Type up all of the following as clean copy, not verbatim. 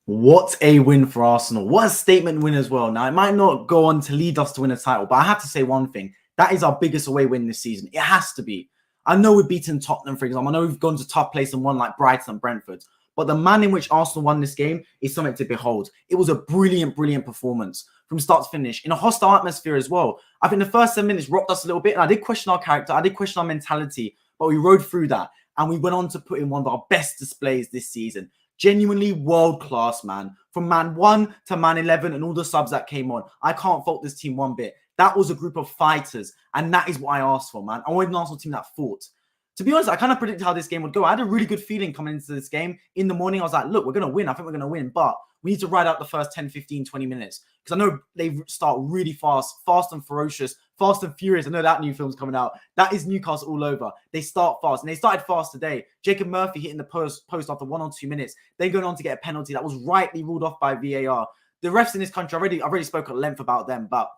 What a win for Arsenal. What a statement win as well. Now, it might not go on to lead us to win a title, but I have to say one thing. That is our biggest away win this season. It has to be. I know we've beaten Tottenham, for example. I know we've gone to tough place and won like Brighton and Brentford. But the manner in which Arsenal won this game is something to behold. It was a brilliant, brilliant performance from start to finish in a hostile atmosphere as well. I think the first 7 minutes rocked us a little bit, and I did question our character. I did question our mentality, but we rode through that, and we went on to put in one of our best displays this season. Genuinely world-class, man. From man 1 to man 11 and all the subs that came on. I can't fault this team one bit. That was a group of fighters, and that is what I asked for, man. I wanted an Arsenal team that fought. To be honest, I kind of predicted how this game would go. I had a really good feeling coming into this game. In the morning, I was like, look, we're going to win. I think we're going to win, but we need to ride out the first 10, 15, 20 minutes. Because I know they start really fast and ferocious, fast and furious. I know that new film's coming out. That is Newcastle all over. They start fast, and they started fast today. Jacob Murphy hitting the post after 1 or 2 minutes. Then going on to get a penalty that was rightly ruled off by VAR. The refs in this country, I've already spoke at length about them, but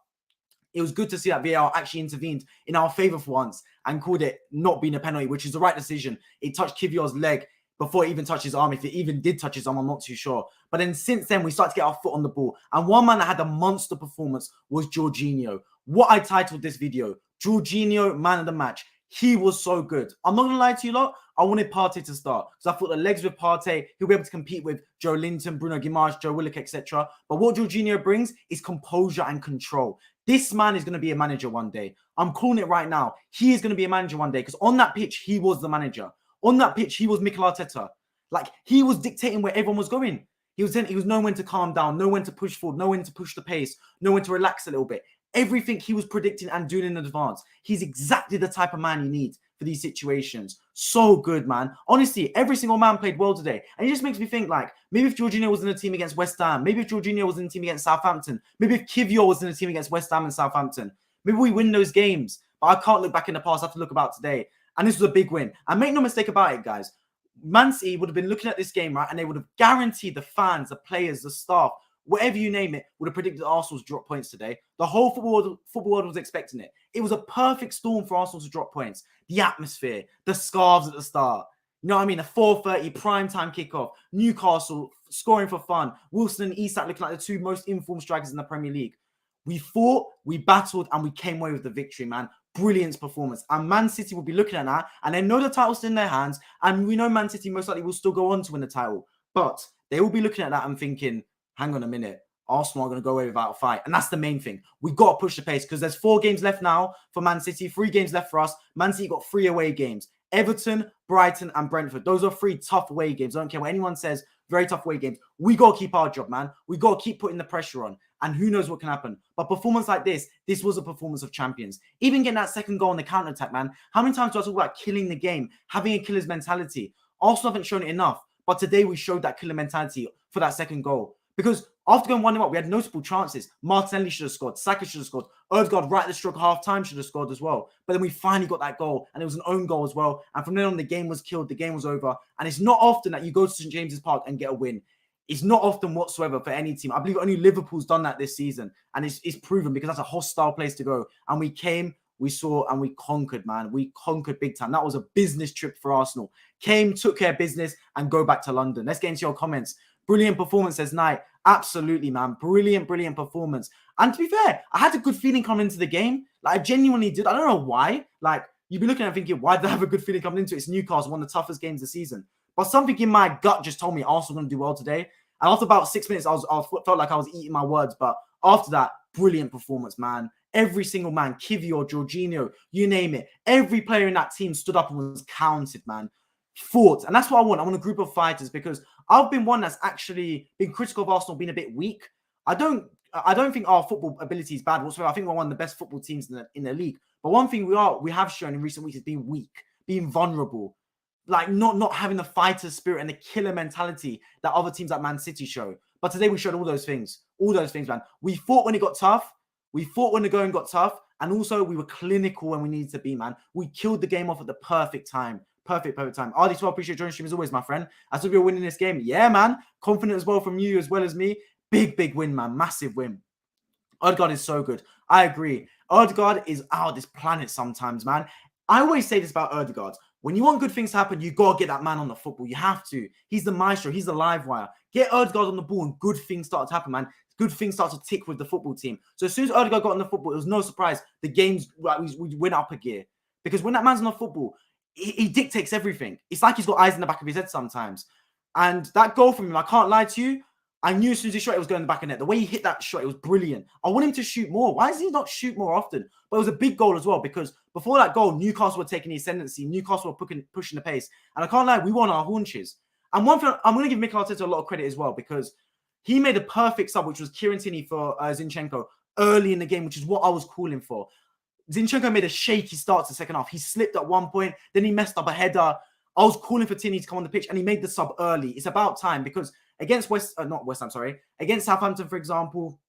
it was good to see that VAR actually intervened in our favour for once and called it not being a penalty, which is the right decision. It touched Kivior's leg before it even touched his arm. If it even did touch his arm, I'm not too sure. But then since then, we started to get our foot on the ball. And one man that had a monster performance was Jorginho. What I titled this video, Jorginho, man of the match. He was so good. I'm not going to lie to you lot. I wanted Partey to start because I thought the legs with Partey, he'll be able to compete with Joe Linton, Bruno Guimaraes, Joe Willock, etc. But what Jorginho brings is composure and control. This man is going to be a manager one day. I'm calling it right now. He is going to be a manager one day because on that pitch, he was the manager. On that pitch, he was Mikel Arteta. Like, he was dictating where everyone was going. He was knowing when to calm down, know when to push forward, know when to push the pace, know when to relax a little bit. Everything he was predicting and doing in advance. He's exactly the type of man you need for these situations. So good, man. Honestly, every single man played well today. And it just makes me think, like, maybe if Jorginho was in a team against West Ham, maybe if Jorginho was in a team against Southampton, maybe if Kivior was in a team against West Ham and Southampton, maybe we win those games. But I can't look back in the past. I have to look about today. And this was a big win. And make no mistake about it, guys. Man City would have been looking at this game, right? And they would have guaranteed the fans, the players, the staff, whatever you name it, would have predicted Arsenal's drop points today. The whole football world was expecting it. It was a perfect storm for Arsenal to drop points. The atmosphere, the scarves at the start. You know what I mean? A 4:30 primetime kickoff. Newcastle scoring for fun. Wilson and Isak looking like the two most informed strikers in the Premier League. We fought, we battled, and we came away with the victory, man. Brilliant performance. And Man City will be looking at that, and they know the title's still in their hands, and we know Man City most likely will still go on to win the title. But they will be looking at that and thinking, hang on a minute, Arsenal are going to go away without a fight. And that's the main thing. We've got to push the pace because there's 4 games left now for Man City, 3 games left for us. Man City got 3 away games. Everton, Brighton, and Brentford. Those are 3 tough away games. I don't care what anyone says. Very tough away games. We got to keep our job, man. We got to keep putting the pressure on. And who knows what can happen. But performance like this was a performance of champions. Even getting that second goal on the counter-attack, man. How many times do I talk about killing the game, having a killer's mentality? Arsenal haven't shown it enough. But today we showed that killer mentality for that second goal. Because after going 1-0 up, we had notable chances. Martinelli should have scored. Saka should have scored. Odegaard right at the stroke half-time should have scored as well. But then we finally got that goal, and it was an own goal as well. And from then on, the game was killed. The game was over. And it's not often that you go to St. James's Park and get a win. It's not often whatsoever for any team. I believe only Liverpool's done that this season. And it's proven because that's a hostile place to go. And we came, we saw, and we conquered, man. We conquered big time. That was a business trip for Arsenal. Came, took care of business, and go back to London. Let's get into your comments. Brilliant performance, says Knight. Absolutely, man. Brilliant, brilliant performance. And to be fair, I had a good feeling coming into the game. Like, I genuinely did. I don't know why. Like, you'd be looking at it thinking, why did I have a good feeling coming into it? It's Newcastle, one of the toughest games of the season. But something in my gut just told me Arsenal going to do well today. And after about 6 minutes, I felt like I was eating my words. But after that, brilliant performance, man. Every single man, Kivior, Jorginho, you name it. Every player in that team stood up and was counted, man. Fought. And that's what I want. I want a group of fighters because I've been one that's actually been critical of Arsenal being a bit weak. I don't think our football ability is bad whatsoever. I think we're one of the best football teams in the league. But one thing we have shown in recent weeks is being weak, being vulnerable. Like not having the fighter spirit and the killer mentality that other teams like Man City show. But today we showed all those things. All those things, man. We fought when it got tough. We fought when the going got tough. And also we were clinical when we needed to be, man. We killed the game off at the perfect time. Perfect time. RD12, appreciate joining stream as always, my friend. I thought we were winning this game. Yeah, man. Confident as well from you as well as me. Big win, man. Massive win. Odegaard is so good. I agree. Odegaard is out of this planet sometimes, man. I always say this about Odegaard. When you want good things to happen, you got to get that man on the football. You have to. He's the maestro. He's the live wire. Get Odegaard on the ball and good things start to happen, man. Good things start to tick with the football team. So as soon as Odegaard got on the football, it was no surprise. The games, we went up a gear. Because when that man's on the football, he dictates everything. It's like he's got eyes in the back of his head sometimes. And that goal from him, I can't lie to you, I knew as soon as he shot, it was going in the back of the net. The way he hit that shot, it was brilliant. I want him to shoot more. Why does he not shoot more often? But it was a big goal as well, because before that goal, Newcastle were taking the ascendancy. Newcastle were pushing the pace. And I can't lie, we won our haunches. And one thing, I'm going to give Mikel Arteta a lot of credit as well, because he made a perfect sub, which was Kieran Tierney for Zinchenko early in the game, which is what I was calling for. Zinchenko made a shaky start to the second half. He slipped at one point, then he messed up a header. I was calling for Tierney to come on the pitch, and he made the sub early. It's about time, because against against Southampton, for example,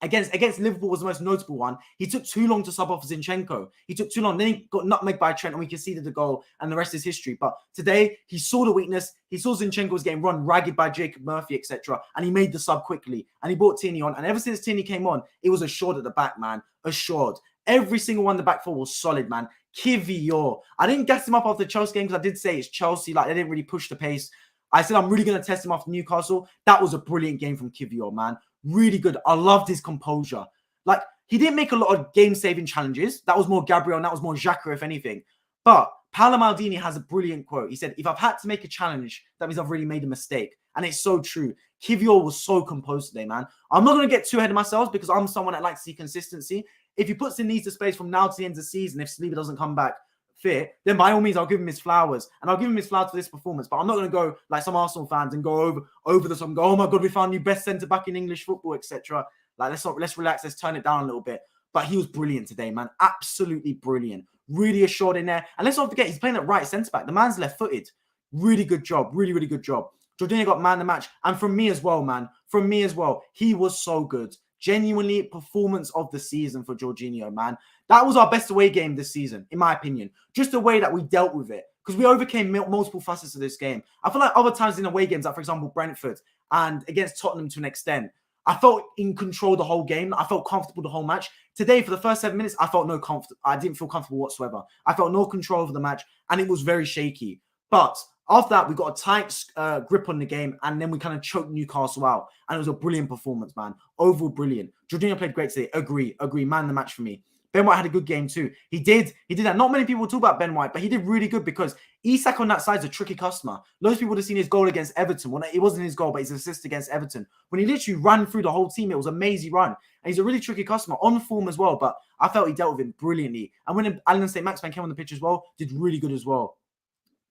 against Liverpool was the most notable one. He took too long to sub off Zinchenko. He took too long. Then he got nutmegged by Trent, and we conceded the goal, and the rest is history. But today, he saw the weakness. He saw Zinchenko was getting run ragged by Jacob Murphy, etc., and he made the sub quickly, and he brought Tierney on. And ever since Tierney came on, it was assured at the back, man. Assured. Every single one in the back four was solid, man. Kiwior. I didn't gas him up after the Chelsea game, because I did say it's Chelsea. Like, they didn't really push the pace. I said I'm really going to test him after Newcastle. That was a brilliant game from Kiwior, man. Really good. I loved his composure. Like, he didn't make a lot of game-saving challenges. That was more Gabriel, and that was more Xhaka, if anything. But Paolo Maldini has a brilliant quote. He said, if I've had to make a challenge, that means I've really made a mistake. And it's so true. Kiwior was so composed today, man. I'm not going to get too ahead of myself, because I'm someone that likes to see consistency. If he puts in needs to space from now to the end of the season, if Saliba doesn't come back fit, then by all means, I'll give him his flowers. And I'll give him his flowers for this performance. But I'm not going to go like some Arsenal fans and go over the top and go, oh my God, we found new best centre-back in English football, etc. Like, let's relax. Let's turn it down a little bit. But he was brilliant today, man. Absolutely brilliant. Really assured in there. And let's not forget, he's playing at right centre-back. The man's left-footed. Really good job. Really, really good job. Jorginho got man of the match. And from me as well, man. From me as well. He was so good. Genuinely performance of the season for Jorginho, man. That was our best away game this season, in my opinion. Just the way that we dealt with it. Because we overcame multiple facets of this game. I feel like other times in away games, like for example, Brentford and against Tottenham to an extent, I felt in control the whole game. I felt comfortable the whole match. Today, for the first 7 minutes, I felt no comfort. I didn't feel comfortable whatsoever. I felt no control over the match, and it was very shaky. But after that, we got a tight grip on the game, and then we kind of choked Newcastle out. And it was a brilliant performance, man. Overall, brilliant. Jorginho played great today. Agree. Man of the match for me. Ben White had a good game too. He did that. Not many people talk about Ben White, but he did really good, because Isak on that side is a tricky customer. Loads of people would have seen his goal against Everton. Well, it wasn't his goal, but his assist against Everton. When he literally ran through the whole team, it was an amazing run. And he's a really tricky customer, on form as well, but I felt he dealt with him brilliantly. And when Alan St. Maximin came on the pitch as well, did really good as well.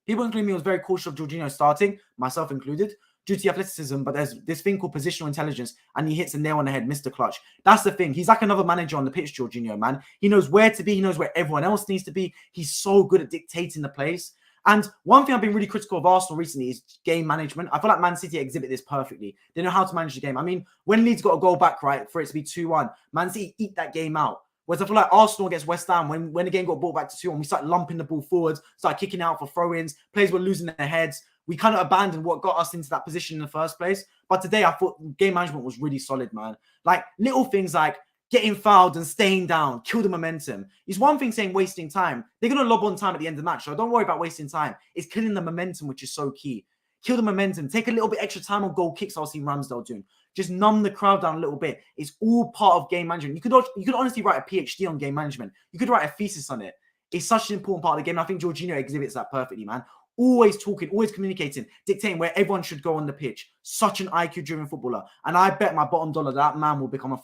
People including me was very cautious of Jorginho starting, myself included, due to the athleticism, but there's this thing called positional intelligence, and he hits a nail on the head, Mr. Clutch. That's the thing. He's like another manager on the pitch, Jorginho, man. He knows where to be. He knows where everyone else needs to be. He's so good at dictating the place. And one thing I've been really critical of Arsenal recently is game management. I feel like Man City exhibit this perfectly. They know how to manage the game. I mean, when Leeds got a goal back, right, for it to be 2-1, Man City eat that game out. Whereas I feel like Arsenal against West Ham, when the game got brought back to 2-1, we started lumping the ball forwards, started kicking out for throw-ins, players were losing their heads. We kind of abandoned what got us into that position in the first place. But today, I thought game management was really solid, man. Like, little things like getting fouled and staying down, kill the momentum. It's one thing saying wasting time. They're going to lob on time at the end of the match, so don't worry about wasting time. It's killing the momentum, which is so key. Kill the momentum. Take a little bit extra time on goal kicks. I'll see Ramsdale doing. Just numb the crowd down a little bit. It's all part of game management. You could honestly write a PhD on game management. You could write a thesis on it. It's such an important part of the game. And I think Jorginho exhibits that perfectly, man. Always talking, always communicating, dictating where everyone should go on the pitch. Such an IQ-driven footballer. And I bet my bottom dollar that man will become a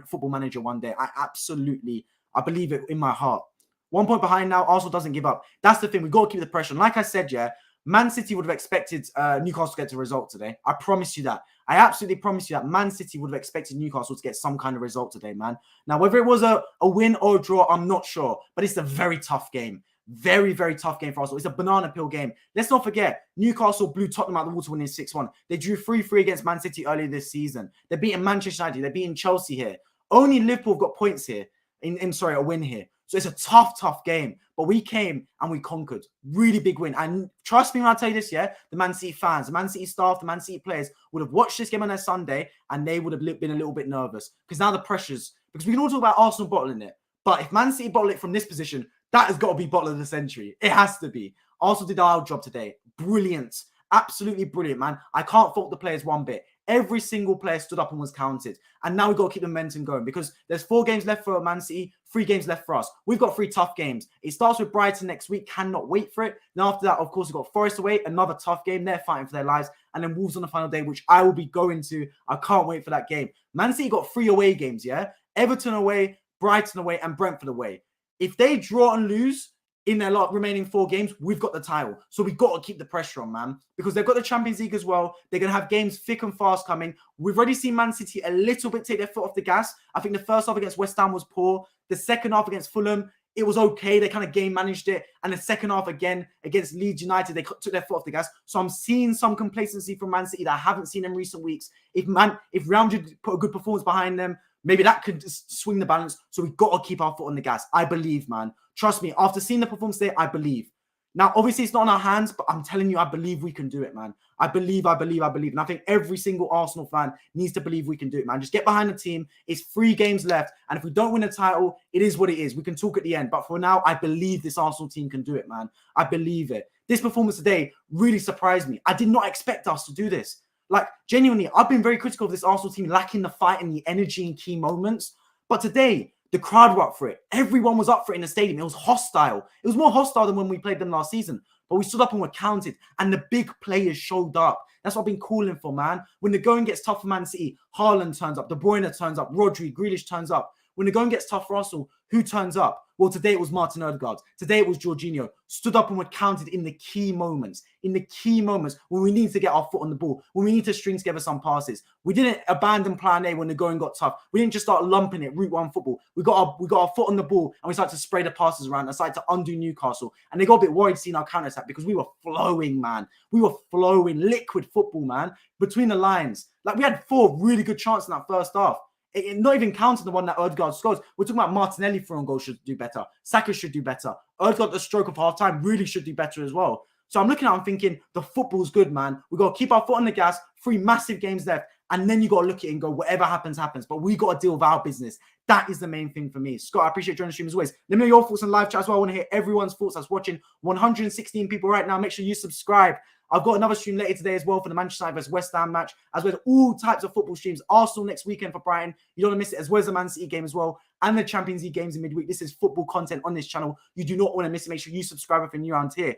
football manager one day. I believe it in my heart. 1 point behind now. Arsenal doesn't give up. That's the thing. We've got to keep the pressure. And like I said, yeah, Man City would have expected Newcastle to get a result today. I promise you that. I absolutely promise you that Man City would have expected Newcastle to get some kind of result today, man. Now, whether it was a win or a draw, I'm not sure. But it's a very tough game. Very, very tough game for Arsenal. It's a banana peel game. Let's not forget, Newcastle blew Tottenham out of the water winning 6-1. They drew 3-3 against Man City earlier this season. They're beating Manchester United. They're beating Chelsea here. Only Liverpool have got points here. A win here. So it's a tough game. But we came and we conquered. Really big win. And trust me when I tell you this, yeah, the Man City fans, the Man City staff, the Man City players would have watched this game on their Sunday and they would have been a little bit nervous. Because now the pressures, because we can all talk about Arsenal bottling it. But if Man City bottle it from this position, That has got to be bottle of the century. It has to be. Arsenal did our job today. Brilliant. Absolutely brilliant, man. I can't fault the players one bit. Every single player stood up and was counted. And now we've got to keep the momentum going because there's 4 games left for Man City, 3 games left for us. We've got 3 tough games. It starts with Brighton next week. Cannot wait for it. Then after that, of course, we've got Forest away. Another tough game. They're fighting for their lives. And then Wolves on the final day, which I will be going to. I can't wait for that game. Man City got 3 away games, yeah? Everton away, Brighton away, and Brentford away. If they draw and lose in their remaining 4 games, we've got the title. So we've got to keep the pressure on, man, because they've got the Champions League as well. They're going to have games thick and fast coming. We've already seen Man City a little bit take their foot off the gas. I think the first half against West Ham was poor. The second half against Fulham, it was okay. They kind of game managed it. And the second half again against Leeds United, they took their foot off the gas. So I'm seeing some complacency from Man City that I haven't seen in recent weeks. If Real Madrid put a good performance behind them, maybe that could swing the balance. So we've got to keep our foot on the gas. I believe, man. Trust me, after seeing the performance today, I believe. Now, obviously, it's not in our hands, but I'm telling you, I believe we can do it, man. I believe. And I think every single Arsenal fan needs to believe we can do it, man. Just get behind the team. It's 3 games left. And if we don't win a title, it is what it is. We can talk at the end. But for now, I believe this Arsenal team can do it, man. I believe it. This performance today really surprised me. I did not expect us to do this. Like, genuinely, I've been very critical of this Arsenal team lacking the fight and the energy in key moments. But today, the crowd were up for it. Everyone was up for it in the stadium. It was hostile. It was more hostile than when we played them last season. But we stood up and were counted. And the big players showed up. That's what I've been calling for, man. When the going gets tough for Man City, Haaland turns up. De Bruyne turns up. Rodri, Grealish turns up. When the going gets tough for Arsenal, who turns up? Well, today it was Martin Odegaard. Today it was Jorginho. Stood up and were counted in the key moments. In the key moments when we need to get our foot on the ball. When we need to string together some passes. We didn't abandon plan A when the going got tough. We didn't just start lumping it, Route 1 football. We got our foot on the ball and we started to spray the passes around and started to undo Newcastle. And they got a bit worried seeing our counter-attack because we were flowing, man. We were flowing. Liquid football, man. Between the lines. Like, we had 4 really good chances in that first half. Not even counting the one that Odegaard scores. We're talking about Martinelli for on goal should do better. Saka should do better. Odegaard at the stroke of half time really should do better as well. So I'm looking at it and thinking the football's good, man. We've got to keep our foot on the gas. 3 massive games left. And then you got to look at it and go, whatever happens, happens. But we got to deal with our business. That is the main thing for me. Scott, I appreciate joining the stream as always. Let me know your thoughts in live chat as well. I want to hear everyone's thoughts that's watching. 116 people right now. Make sure you subscribe. I've got another stream later today as well for the Manchester United versus West Ham match, as well as all types of football streams. Arsenal next weekend for Brighton. You don't want to miss it, as well as the Man City game as well, and the Champions League games in midweek. This is football content on this channel. You do not want to miss it. Make sure you subscribe if you're new around here.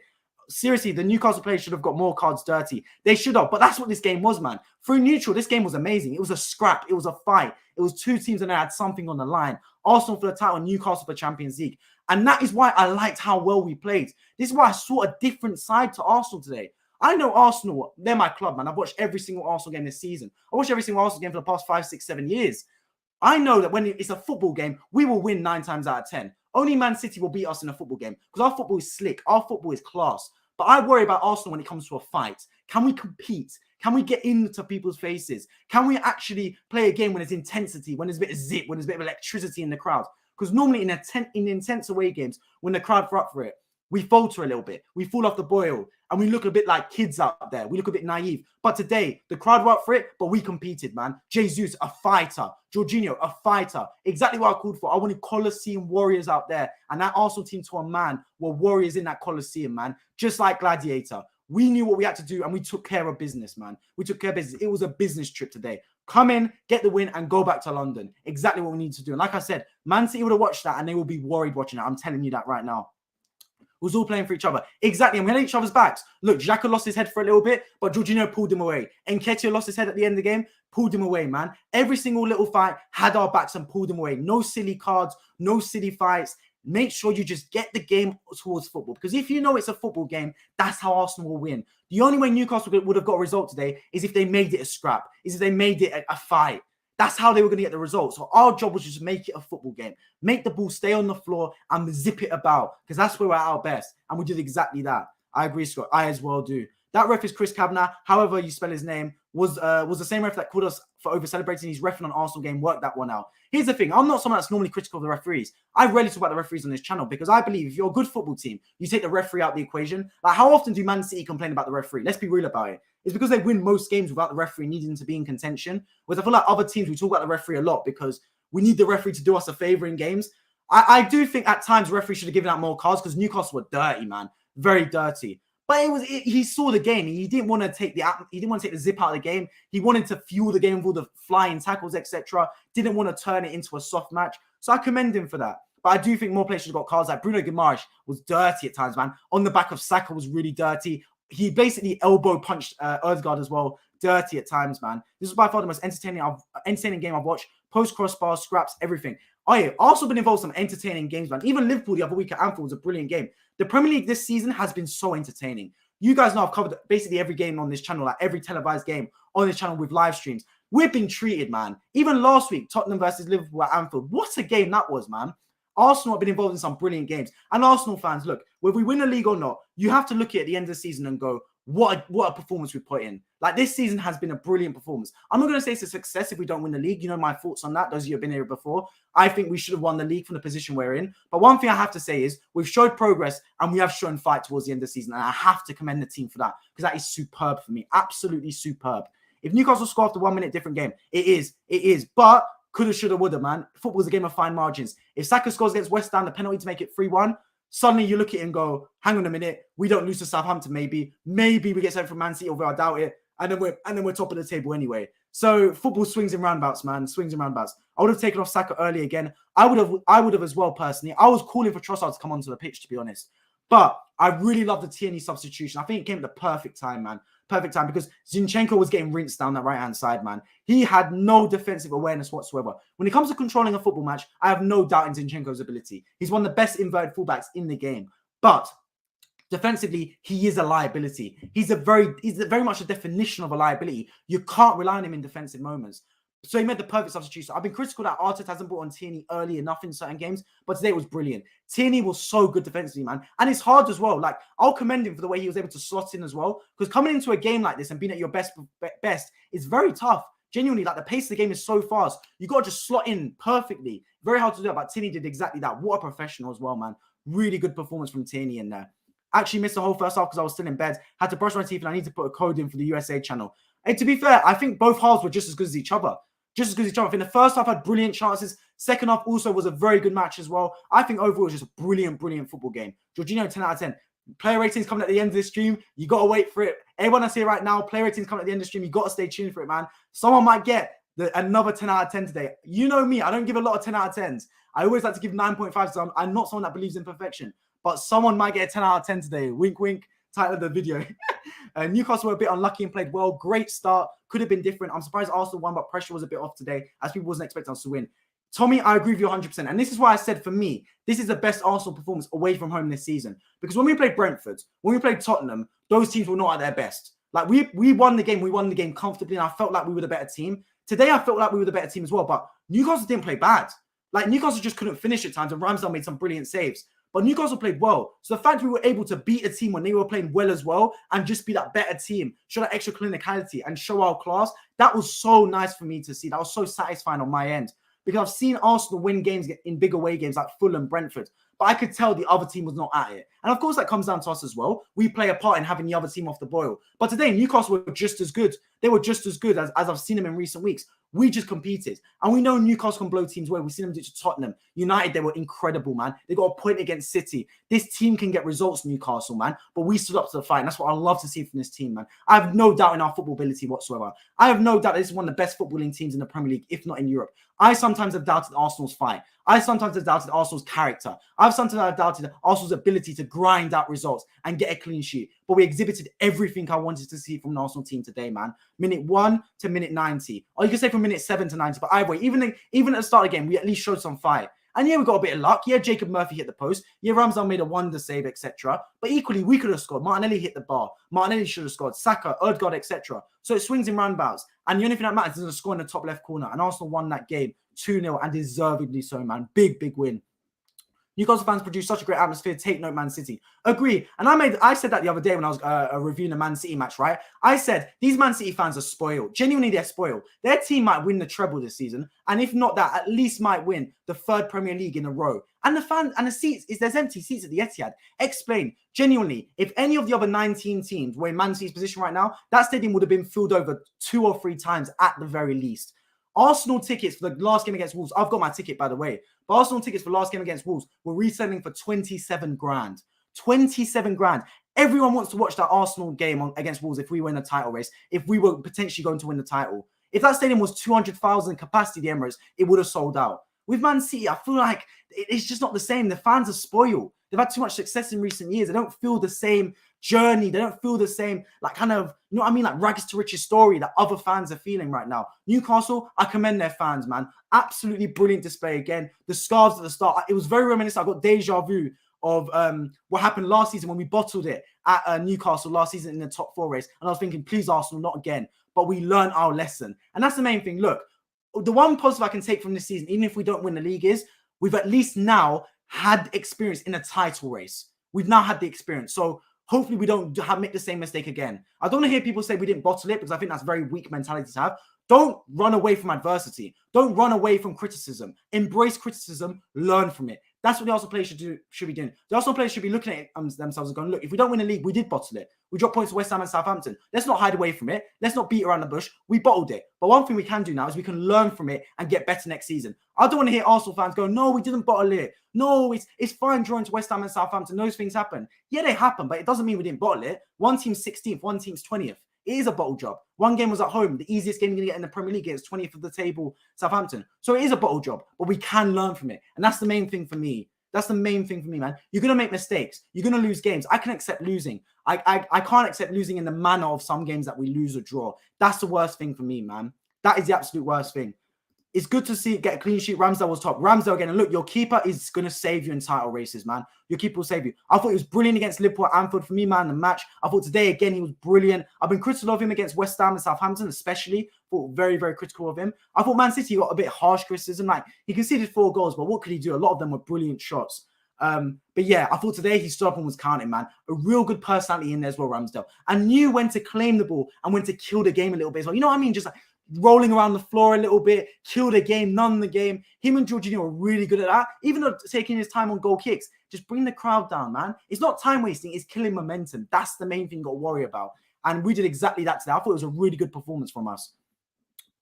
Seriously, the Newcastle players should have got more cards dirty. They should have, but that's what this game was, man. Through neutral, this game was amazing. It was a scrap. It was a fight. It was 2 teams and they had something on the line. Arsenal for the title, Newcastle for Champions League. And that is why I liked how well we played. This is why I saw a different side to Arsenal today. I know Arsenal, they're my club, man. I've watched every single Arsenal game this season. I watched every single Arsenal game for the past 5, 6, 7 years. I know that when it's a football game, we will win 9 times out of 10. Only Man City will beat us in a football game because our football is slick. Our football is class. But I worry about Arsenal when it comes to a fight. Can we compete? Can we get into people's faces? Can we actually play a game when there's intensity, when there's a bit of zip, when there's a bit of electricity in the crowd? Because normally in intense away games, when the crowd are up for it, we falter a little bit. We fall off the boil and we look a bit like kids out there. We look a bit naive. But today, the crowd were up for it, but we competed, man. Jesus, a fighter. Jorginho, a fighter. Exactly what I called for. I wanted Colosseum warriors out there. And that Arsenal team, to a man, were warriors in that Colosseum, man. Just like Gladiator. We knew what we had to do and we took care of business, man. We took care of business. It was a business trip today. Come in, get the win, and go back to London. Exactly what we need to do. And like I said, Man City would have watched that and they will be worried watching it. I'm telling you that right now. We was all playing for each other. Exactly. And we had each other's backs. Look, Xhaka lost his head for a little bit, but Jorginho pulled him away. Nketiah lost his head at the end of the game, pulled him away, man. Every single little fight had our backs and pulled him away. No silly cards, no silly fights. Make sure you just get the game towards football. Because if you know it's a football game, that's how Arsenal will win. The only way Newcastle would have got a result today is if they made it a scrap, is if they made it a fight. That's how they were going to get the results. So our job was just make it a football game. Make the ball stay on the floor and zip it about because that's where we're at our best. And we did exactly that. I agree, Scott. I as well do. That ref is Chris Kavanagh, however you spell his name, was the same ref that called us for over-celebrating. He's reffing an Arsenal game, worked that one out. Here's the thing. I'm not someone that's normally critical of the referees. I rarely talk about the referees on this channel because I believe if you're a good football team, you take the referee out of the equation. Like, how often do Man City complain about the referee? Let's be real about it. It's because they win most games without the referee needing to be in contention. Whereas I feel like other teams, we talk about the referee a lot because we need the referee to do us a favor in games. I do think at times referees should have given out more cards because Newcastle were dirty, man, very dirty. But he saw the game. He didn't want to take the zip out of the game. He wanted to fuel the game with all the flying tackles, etc. Didn't want to turn it into a soft match. So I commend him for that. But I do think more players should have got cards. Like Bruno Guimaraes was dirty at times, man. On the back of Saka was really dirty. He basically elbow punched Odegaard as well. Dirty at times, man. This was by far the most entertaining game I've watched. Post crossbar, scraps, everything. Oh yeah, also been involved in some entertaining games, man. Even Liverpool the other week at Anfield was a brilliant game. The Premier League this season has been so entertaining. You guys know I've covered basically every game on this channel, like every televised game on this channel with live streams. We've been treated, man. Even last week, Tottenham versus Liverpool at Anfield. What a game that was, man. Arsenal have been involved in some brilliant games. And Arsenal fans, look, whether we win the league or not, you have to look at the end of the season and go, what a performance we put in. Like, this season has been a brilliant performance. I'm not going to say it's a success if we don't win the league. You know my thoughts on that. Those of you who have been here before. I think we should have won the league from the position we're in. But one thing I have to say is we've showed progress and we have shown fight towards the end of the season. And I have to commend the team for that because that is superb for me. Absolutely superb. If Newcastle score after 1 minute, different game. It is. But coulda, shoulda, woulda, man. Football's a game of fine margins. If Saka scores against West Ham, the penalty to make it 3-1, suddenly you look at it and go, hang on a minute, we don't lose to Southampton, maybe we get something from Man City, although I doubt it, and then we're top of the table anyway. So football swings and roundabouts, man, swings and roundabouts. I would have taken off Saka early again. I would have as well personally. I was calling for Trossard to come onto the pitch, to be honest, but I really love the Tierney substitution. I think it came at the perfect time, man. Perfect time because Zinchenko was getting rinsed down that right-hand side, man. He had no defensive awareness whatsoever. When it comes to controlling a football match, I have no doubt in Zinchenko's ability. He's one of the best inverted fullbacks in the game. But defensively, he is a liability. He's very much a definition of a liability. You can't rely on him in defensive moments. So he made the perfect substitution. I've been critical that Arteta hasn't brought on Tierney early enough in certain games, but today it was brilliant. Tierney was so good defensively, man. And it's hard as well. Like, I'll commend him for the way he was able to slot in as well. Because coming into a game like this and being at your best is very tough. Genuinely, like, the pace of the game is so fast. You got to just slot in perfectly. Very hard to do it, but Tierney did exactly that. What a professional as well, man. Really good performance from Tierney in there. Actually missed the whole first half because I was still in bed. Had to brush my teeth and I need to put a code in for the USA channel. And to be fair, I think both halves were just as good as each other. I think the first half had brilliant chances. Second half also was a very good match as well. I think overall it was just a brilliant football game. Jorginho, 10 out of 10. Player ratings coming at the end of this stream. You got to wait for it. Everyone that's here right now, player ratings coming at the end of the stream. You got to stay tuned for it, man. Someone might get another 10 out of 10 today. You know me. I don't give a lot of 10 out of 10s. I always like to give 9.5. So I'm not someone that believes in perfection. But someone might get a 10 out of 10 today. Wink, wink. Title of the video. Newcastle were a bit unlucky and played well. Great start. Could have been different. I'm surprised Arsenal won, but pressure was a bit off today as people wasn't expecting us to win. Tommy, I agree with you 100%. And this is why I said, for me, this is the best Arsenal performance away from home this season. Because when we played Brentford, when we played Tottenham, those teams were not at their best. Like, we won the game. We won the game comfortably, and I felt like we were the better team. Today, I felt like we were the better team as well. But Newcastle didn't play bad. Like, Newcastle just couldn't finish at times, and Ramsdale made some brilliant saves. But Newcastle played well. So the fact we were able to beat a team when they were playing well as well and just be that better team, show that extra clinicality and show our class, that was so nice for me to see. That was so satisfying on my end. Because I've seen Arsenal win games in big away games like Fulham, Brentford. But I could tell the other team was not at it. And of course, that comes down to us as well. We play a part in having the other team off the boil. But today, Newcastle were just as good. They were just as good as I've seen them in recent weeks. We just competed. And we know Newcastle can blow teams away. We've seen them do it to Tottenham. United, they were incredible, man. They got a point against City. This team can get results, Newcastle, man. But we stood up to the fight. And that's what I love to see from this team, man. I have no doubt in our football ability whatsoever. I have no doubt that this is one of the best footballing teams in the Premier League, if not in Europe. I sometimes have doubted Arsenal's fight. I sometimes have doubted Arsenal's character. I've sometimes doubted Arsenal's ability to grind out results and get a clean sheet. But we exhibited everything I wanted to see from an Arsenal team today, man. Minute 1 to minute 90. Or you can say from minute 7 to 90. But either way, even at the start of the game, we at least showed some fight. And yeah, we got a bit of luck. Yeah, Jacob Murphy hit the post. Yeah, Ramsdale made a wonder save, etc. But equally, we could have scored. Martinelli hit the bar. Martinelli should have scored. Saka, Odegaard, etc. So it swings in roundabouts. And the only thing that matters is a score in the top left corner. And Arsenal won that game 2-0 and deservedly so, man. Big win. Newcastle fans produce such a great atmosphere. Take note, Man City. Agree. And I said that the other day when I was reviewing the Man City match, right? I said, these Man City fans are spoiled. Genuinely, they're spoiled. Their team might win the treble this season. And if not that, at least might win the 3rd Premier League in a row. And the seats, there's empty seats at the Etihad. Explain. Genuinely, if any of the other 19 teams were in Man City's position right now, that stadium would have been filled over 2 or 3 times at the very least. Arsenal tickets for the last game against Wolves, I've got my ticket, by the way, but Arsenal tickets for the last game against Wolves were reselling for 27 grand. 27 grand. Everyone wants to watch that Arsenal game against Wolves if we win a title race, if we were potentially going to win the title. If that stadium was 200,000 capacity, the Emirates, it would have sold out. With Man City, I feel like it's just not the same. The fans are spoiled. They've had too much success in recent years. They don't feel the same journey. They don't feel the same, like, kind of, you know what I mean? Like rags to riches story that other fans are feeling right now. Newcastle, I commend their fans, man. Absolutely brilliant display again. The scarves at the start, it was very reminiscent. I got deja vu of what happened last season when we bottled it at Newcastle last season in the top 4 race. And I was thinking, please, Arsenal, not again. But we learned our lesson. And that's the main thing. Look, the one positive I can take from this season, even if we don't win the league, is we've at least now had experience in a title race. We've now had the experience. So hopefully we don't make the same mistake again. I don't want to hear people say we didn't bottle it, because I think that's a very weak mentality to have. Don't run away from adversity. Don't run away from criticism. Embrace criticism. Learn from it. That's what the Arsenal players should be doing. The Arsenal players should be looking at it themselves and going, look, if we don't win the league, we did bottle it. We dropped points to West Ham and Southampton. Let's not hide away from it. Let's not beat around the bush. We bottled it. But one thing we can do now is we can learn from it and get better next season. I don't want to hear Arsenal fans go, no, we didn't bottle it. No, it's fine drawing to West Ham and Southampton. Those things happen. Yeah, they happen, but it doesn't mean we didn't bottle it. One team's 16th, one team's 20th. It is a bottle job. One game was at home. The easiest game you're going to get in the Premier League is 20th of the table, Southampton. So it is a bottle job, but we can learn from it. And that's the main thing for me. That's the main thing for me, man. You're going to make mistakes. You're going to lose games. I can accept losing. I can't accept losing in the manner of some games that we lose or draw. That's the worst thing for me, man. That is the absolute worst thing. It's good to see it get a clean sheet. Ramsdale was top. Ramsdale again. And look, your keeper is going to save you in title races, man. Your keeper will save you. I thought he was brilliant against Liverpool at Anfield. For me, man, the match. I thought today, again, he was brilliant. I've been critical of him against West Ham and Southampton, especially. Thought very, very critical of him. I thought Man City got a bit harsh criticism. Like, he conceded 4 goals, but what could he do? A lot of them were brilliant shots. But yeah, I thought today he stood up and was counting, man. A real good personality in there as well, Ramsdale. And knew when to claim the ball and when to kill the game a little bit as well. You know what I mean? Just like rolling around the floor a little bit, kill the game, none the game. Him and Jorginho are really good at that. Even though taking his time on goal kicks, just bring the crowd down, man. It's not time wasting, it's killing momentum. That's the main thing you got to worry about. And we did exactly that today. I thought it was a really good performance from us.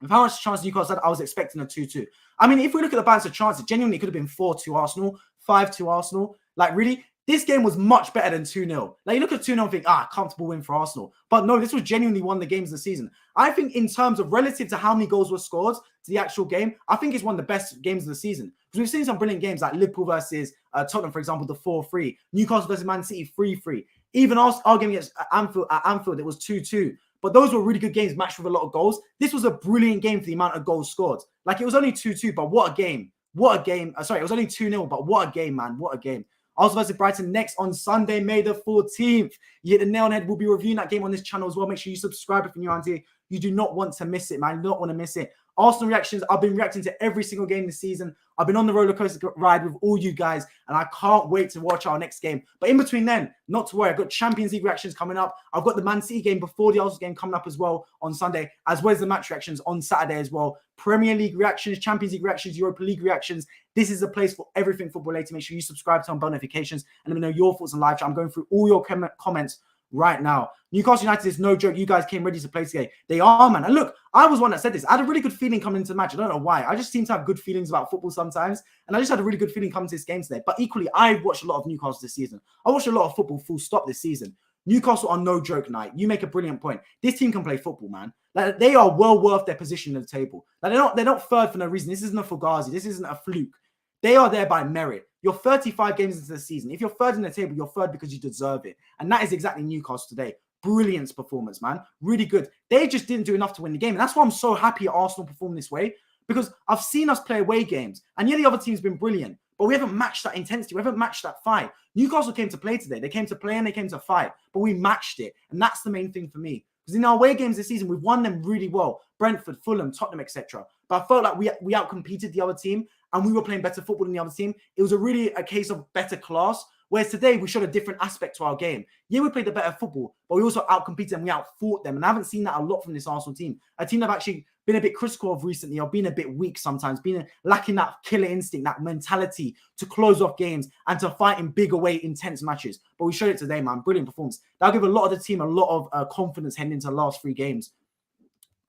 With how much chance Newcastle had, I was expecting a 2-2. I mean, if we look at the balance of chances, genuinely it could have been 4-2 Arsenal, 5-2 Arsenal. Like, really, this game was much better than 2-0. Like, you look at 2-0 and think, comfortable win for Arsenal. But no, this was genuinely one of the games of the season. I think in terms of relative to how many goals were scored to the actual game, I think it's one of the best games of the season. Because we've seen some brilliant games like Liverpool versus Tottenham, for example, the 4-3. Newcastle versus Man City, 3-3. Even our game against Anfield, it was 2-2. But those were really good games, matched with a lot of goals. This was a brilliant game for the amount of goals scored. Like, it was only 2-2, but what a game. What a game. Sorry, it was only 2-0, but what a game, man. What a game. Arsenal versus Brighton next on Sunday, May the 14th. You hit the nail on the head. We'll be reviewing that game on this channel as well. Make sure you subscribe if you're new around here. You do not want to miss it, man. You don't want to miss it. Arsenal reactions. I've been reacting to every single game this season. I've been on the roller coaster ride with all you guys, and I can't wait to watch our next game. But in between then, not to worry. I've got Champions League reactions coming up. I've got the Man City game before the Arsenal game coming up as well on Sunday, as well as the match reactions on Saturday as well. Premier League reactions, Champions League reactions, Europa League reactions. This is the place for everything football related. Make sure you subscribe, turn on bell notifications, and let me know your thoughts on live chat. I'm going through all your comments right now. Newcastle United is no joke. You guys came ready to play today. They are, man. And look, I was one that said this. I had a really good feeling coming into the match. I don't know why. I just seem to have good feelings about football sometimes. And I just had a really good feeling coming to this game today. But equally, I've watched a lot of Newcastle this season. I watched a lot of football full stop this season. Newcastle are no joke night. You make a brilliant point. This team can play football, man. Like, they are well worth their position at the table. Like, they're not third for no reason. This isn't a Fugazi. This isn't a fluke. They are there by merit. You're 35 games into the season. If you're third in the table, you're third because you deserve it. And that is exactly Newcastle today. Brilliant performance, man. Really good. They just didn't do enough to win the game. And that's why I'm so happy Arsenal performed this way. Because I've seen us play away games. And yeah, the other team's been brilliant. But we haven't matched that intensity. We haven't matched that fight. Newcastle came to play today. They came to play and they came to fight. But we matched it. And that's the main thing for me. Because in our away games this season, we've won them really well. Brentford, Fulham, Tottenham, etc. But I felt like we outcompeted the other team. And we were playing better football than the other team. It was really a case of better class. Whereas today, we showed a different aspect to our game. Yeah, we played the better football, but we also outcompeted and we outfought them. And I haven't seen that a lot from this Arsenal team. A team I've actually been a bit critical of recently, or been a bit weak sometimes, lacking that killer instinct, that mentality to close off games and to fight in big away, intense matches. But we showed it today, man. Brilliant performance. That'll give a lot of the team a lot of confidence heading into the last 3 games.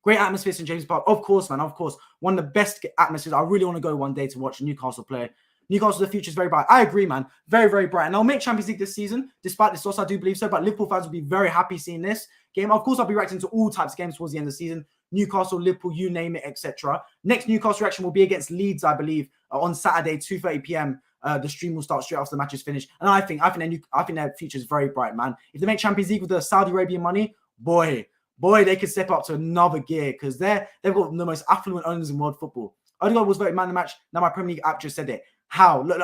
Great atmosphere in James Park. Of course, man. Of course. One of the best atmospheres. I really want to go one day to watch Newcastle play. Newcastle, the future is very bright. I agree, man. Very, very bright. And they'll make Champions League this season, despite this loss. I do believe so. But Liverpool fans will be very happy seeing this game. Of course, I'll be reacting to all types of games towards the end of the season. Newcastle, Liverpool, you name it, etc. Next Newcastle reaction will be against Leeds, I believe, on Saturday, 2:30 p.m. The stream will start straight after the match is finished. And I think their future is very bright, man. If they make Champions League with the Saudi Arabian money, boy, they could step up to another gear because they've got the most affluent owners in world football. Odegaard was voted man of the match. Now my Premier League app just said it. How? Look.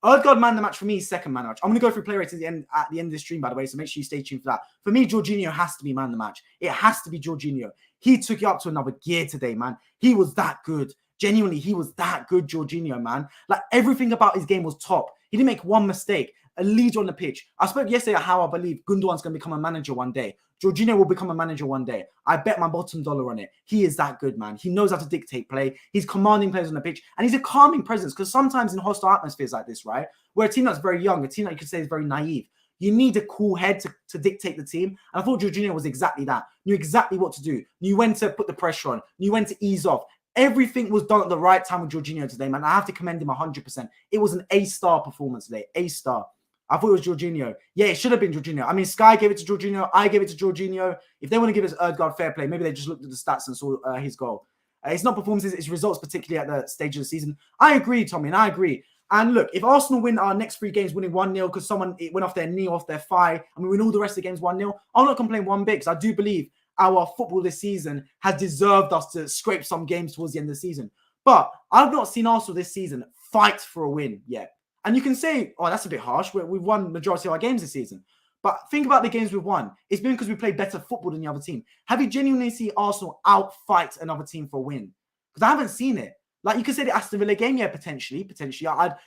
Odegaard man of the match for me is second man of the match. I'm going to go through player ratings at the end of the stream, by the way, so make sure you stay tuned for that. For me, Jorginho has to be man of the match. It has to be Jorginho. He took it up to another gear today, man. He was that good. Genuinely, he was that good, Jorginho, man. Like, everything about his game was top. He didn't make one mistake. A leader on the pitch. I spoke yesterday how I believe Gundogan's going to become a manager one day. Jorginho will become a manager one day. I bet my bottom dollar on it. He is that good, man. He knows how to dictate play. He's commanding players on the pitch. And he's a calming presence. Because sometimes in hostile atmospheres like this, right, where a team that's very young, a team that you could say is very naive, you need a cool head to dictate the team. And I thought Jorginho was exactly that. Knew exactly what to do. Knew when to put the pressure on. Knew when to ease off. Everything was done at the right time with Jorginho today, man. I have to commend him 100%. It was an A-star performance today. A-star. I thought it was Jorginho. Yeah, it should have been Jorginho. I mean, Sky gave it to Jorginho. I gave it to Jorginho. If they want to give us Odegaard fair play, maybe they just looked at the stats and saw his goal. It's not performances, it's results, particularly at the stage of the season. I agree, Tommy, and I agree. And look, if Arsenal win our next 3 games winning 1-0 because someone went off their knee, off their thigh, and we win all the rest of the games 1-0, I'll not complain one bit because I do believe our football this season has deserved us to scrape some games towards the end of the season. But I've not seen Arsenal this season fight for a win yet. And you can say, oh, that's a bit harsh. We've won the majority of our games this season. But think about the games we've won. It's been because we played better football than the other team. Have you genuinely seen Arsenal outfight another team for a win? Because I haven't seen it. Like, you could say the Aston Villa game, yeah, potentially.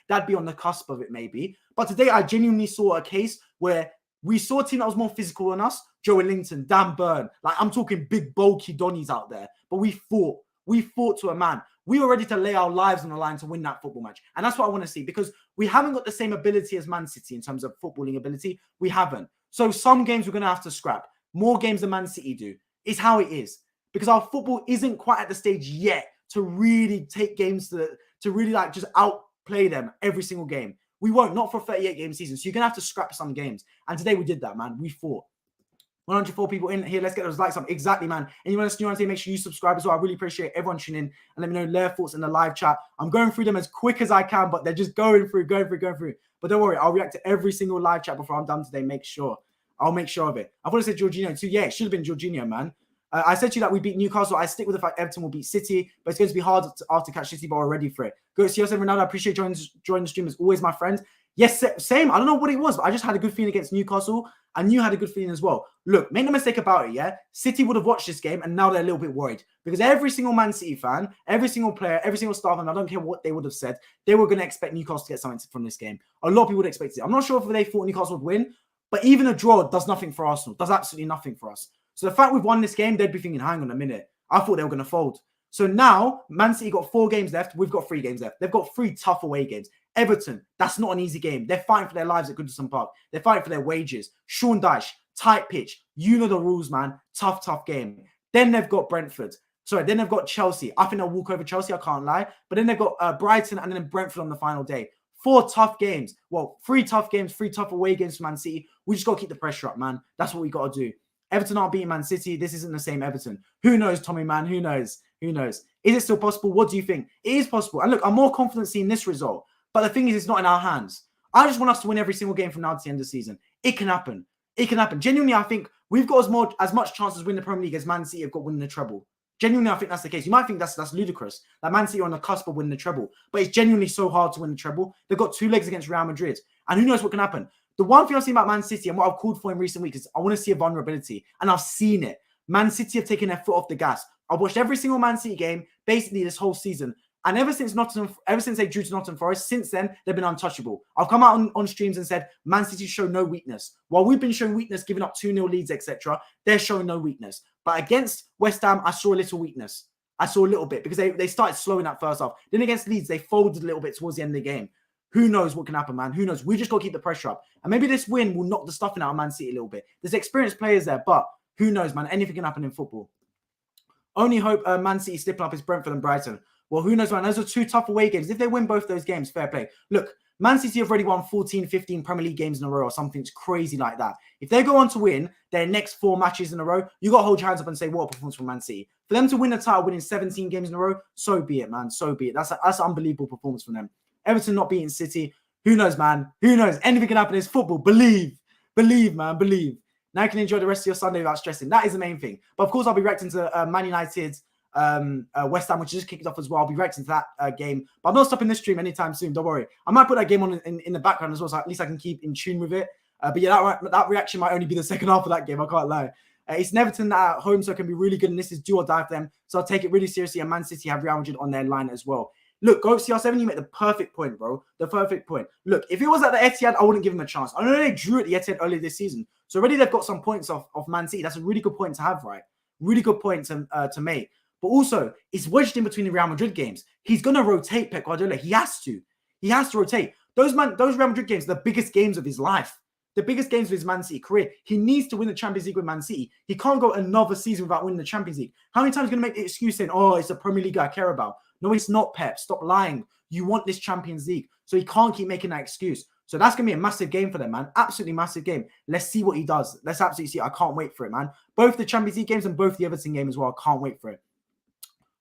That'd be on the cusp of it, maybe. But today, I genuinely saw a case where we saw a team that was more physical than us. Joe Ellington, Dan Burn. Like, I'm talking big, bulky Donnies out there. But we fought. We fought to a man. We were ready to lay our lives on the line to win that football match. And that's what I want to see, because we haven't got the same ability as Man City in terms of footballing ability. We haven't. So some games we're going to have to scrap. More games than Man City do. It's how it is. Because our football isn't quite at the stage yet to really take games to really like just outplay them every single game. We won't, not for a 38-game season. So you're going to have to scrap some games. And today we did that, man. We fought. 104 people in here. Let's get those likes up. Exactly, man. Anyone else new on here, make sure you subscribe as well. I really appreciate everyone tuning in and let me know their thoughts in the live chat. I'm going through them as quick as I can, but they're just going through. But don't worry, I'll react to every single live chat before I'm done today. I'll make sure of it. I thought I said Jorginho too. Yeah, it should have been Jorginho, man. I said to you that we beat Newcastle. I stick with the fact Everton will beat City, but it's going to be hard after catch City, but we're ready for it. Go see yourself, Ronaldo. I appreciate joining the stream as always, my friend. Yes, same. I don't know what it was, but I just had a good feeling against Newcastle, and you had a good feeling as well. Look, make no mistake about it, yeah? City would have watched this game, and now they're a little bit worried. Because every single Man City fan, every single player, every single staff, and I don't care what they would have said, they were going to expect Newcastle to get something from this game. A lot of people would expect it. I'm not sure if they thought Newcastle would win, but even a draw does nothing for Arsenal. Does absolutely nothing for us. So the fact we've won this game, they'd be thinking, hang on a minute. I thought they were going to fold. So now, Man City got 4 games left. We've got 3 games left. They've got 3 tough away games. Everton, that's not an easy game. They're fighting for their lives at Goodison Park. They're fighting for their wages. Sean Dyche, tight pitch. You know the rules, man. Tough game. Then they've got Brentford. Then they've got Chelsea. I think they'll walk over Chelsea, I can't lie. But then they've got Brighton and then Brentford on the final day. 4 tough games. Well, 3 tough games, 3 tough away games for Man City. We just got to keep the pressure up, man. That's what we got to do. Everton aren't beating Man City. This isn't the same Everton. Who knows, Tommy, man? Who knows? Is it still possible? What do you think? It is possible. And look, I'm more confident seeing this result. But the thing is, it's not in our hands. I just want us to win every single game from now to the end of the season. It can happen. It can happen. Genuinely, I think we've got as much chance as winning the Premier League as Man City have got winning the treble. Genuinely, I think that's the case. You might think that's ludicrous. That Man City are on the cusp of winning the treble. But it's genuinely so hard to win the treble. They've got 2 legs against Real Madrid. And who knows what can happen. The one thing I've seen about Man City and what I've called for in recent weeks is I want to see a vulnerability. And I've seen it. Man City have taken their foot off the gas. I've watched every single Man City game basically this whole season. And ever since they drew to Nottingham Forest, since then, they've been untouchable. I've come out on streams and said, Man City show no weakness. While we've been showing weakness, giving up 2-0 leads, etc., they're showing no weakness. But against West Ham, I saw a little weakness. I saw a little bit because they started slowing that first half. Then against Leeds, they folded a little bit towards the end of the game. Who knows what can happen, man? Who knows? We just got to keep the pressure up. And maybe this win will knock the stuffing out of Man City a little bit. There's experienced players there, but who knows, man? Anything can happen in football. Only hope Man City slipping up is Brentford and Brighton. Well, who knows, man? Those are 2 tough away games. If they win both those games, fair play. Look, Man City have already won 14, 15 Premier League games in a row or something crazy like that. If they go on to win their next 4 matches in a row, you got to hold your hands up and say, what a performance from Man City. For them to win the title, winning 17 games in a row, so be it, man. So be it. That's an unbelievable performance from them. Everton not beating City. Who knows, man? Who knows? Anything can happen. It's football. Believe. Believe, man. Believe. Now you can enjoy the rest of your Sunday without stressing. That is the main thing. But of course, I'll be reacting to Man United, West Ham, which just kicked off as well. I'll be reacting to that game. But I'm not stopping this stream anytime soon. Don't worry. I might put that game on in the background as well, so at least I can keep in tune with it. But yeah, that reaction might only be the second half of that game. I can't lie. It's Everton at home, so it can be really good. And this is do or die for them. So I'll take it really seriously. And Man City have Real Madrid on their line as well. Look, go CR7, you make the perfect point, bro. The perfect point. Look, if it was at the Etihad, I wouldn't give them a chance. I know they drew at the Etihad earlier this season. So already they've got some points off Man City. That's a really good point to have, right? Really good point to make. But also, it's wedged in between the Real Madrid games. He's going to rotate Pep Guardiola. He has to. He has to rotate. Those Real Madrid games are the biggest games of his life. The biggest games of his Man City career. He needs to win the Champions League with Man City. He can't go another season without winning the Champions League. How many times are you going to make the excuse saying, oh, it's the Premier League I care about? No, it's not, Pep. Stop lying. You want this Champions League. So he can't keep making that excuse. So that's going to be a massive game for them, man. Absolutely massive game. Let's see what he does. Let's absolutely see. I can't wait for it, man. Both the Champions League games and both the Everton game as well. I can't wait for it.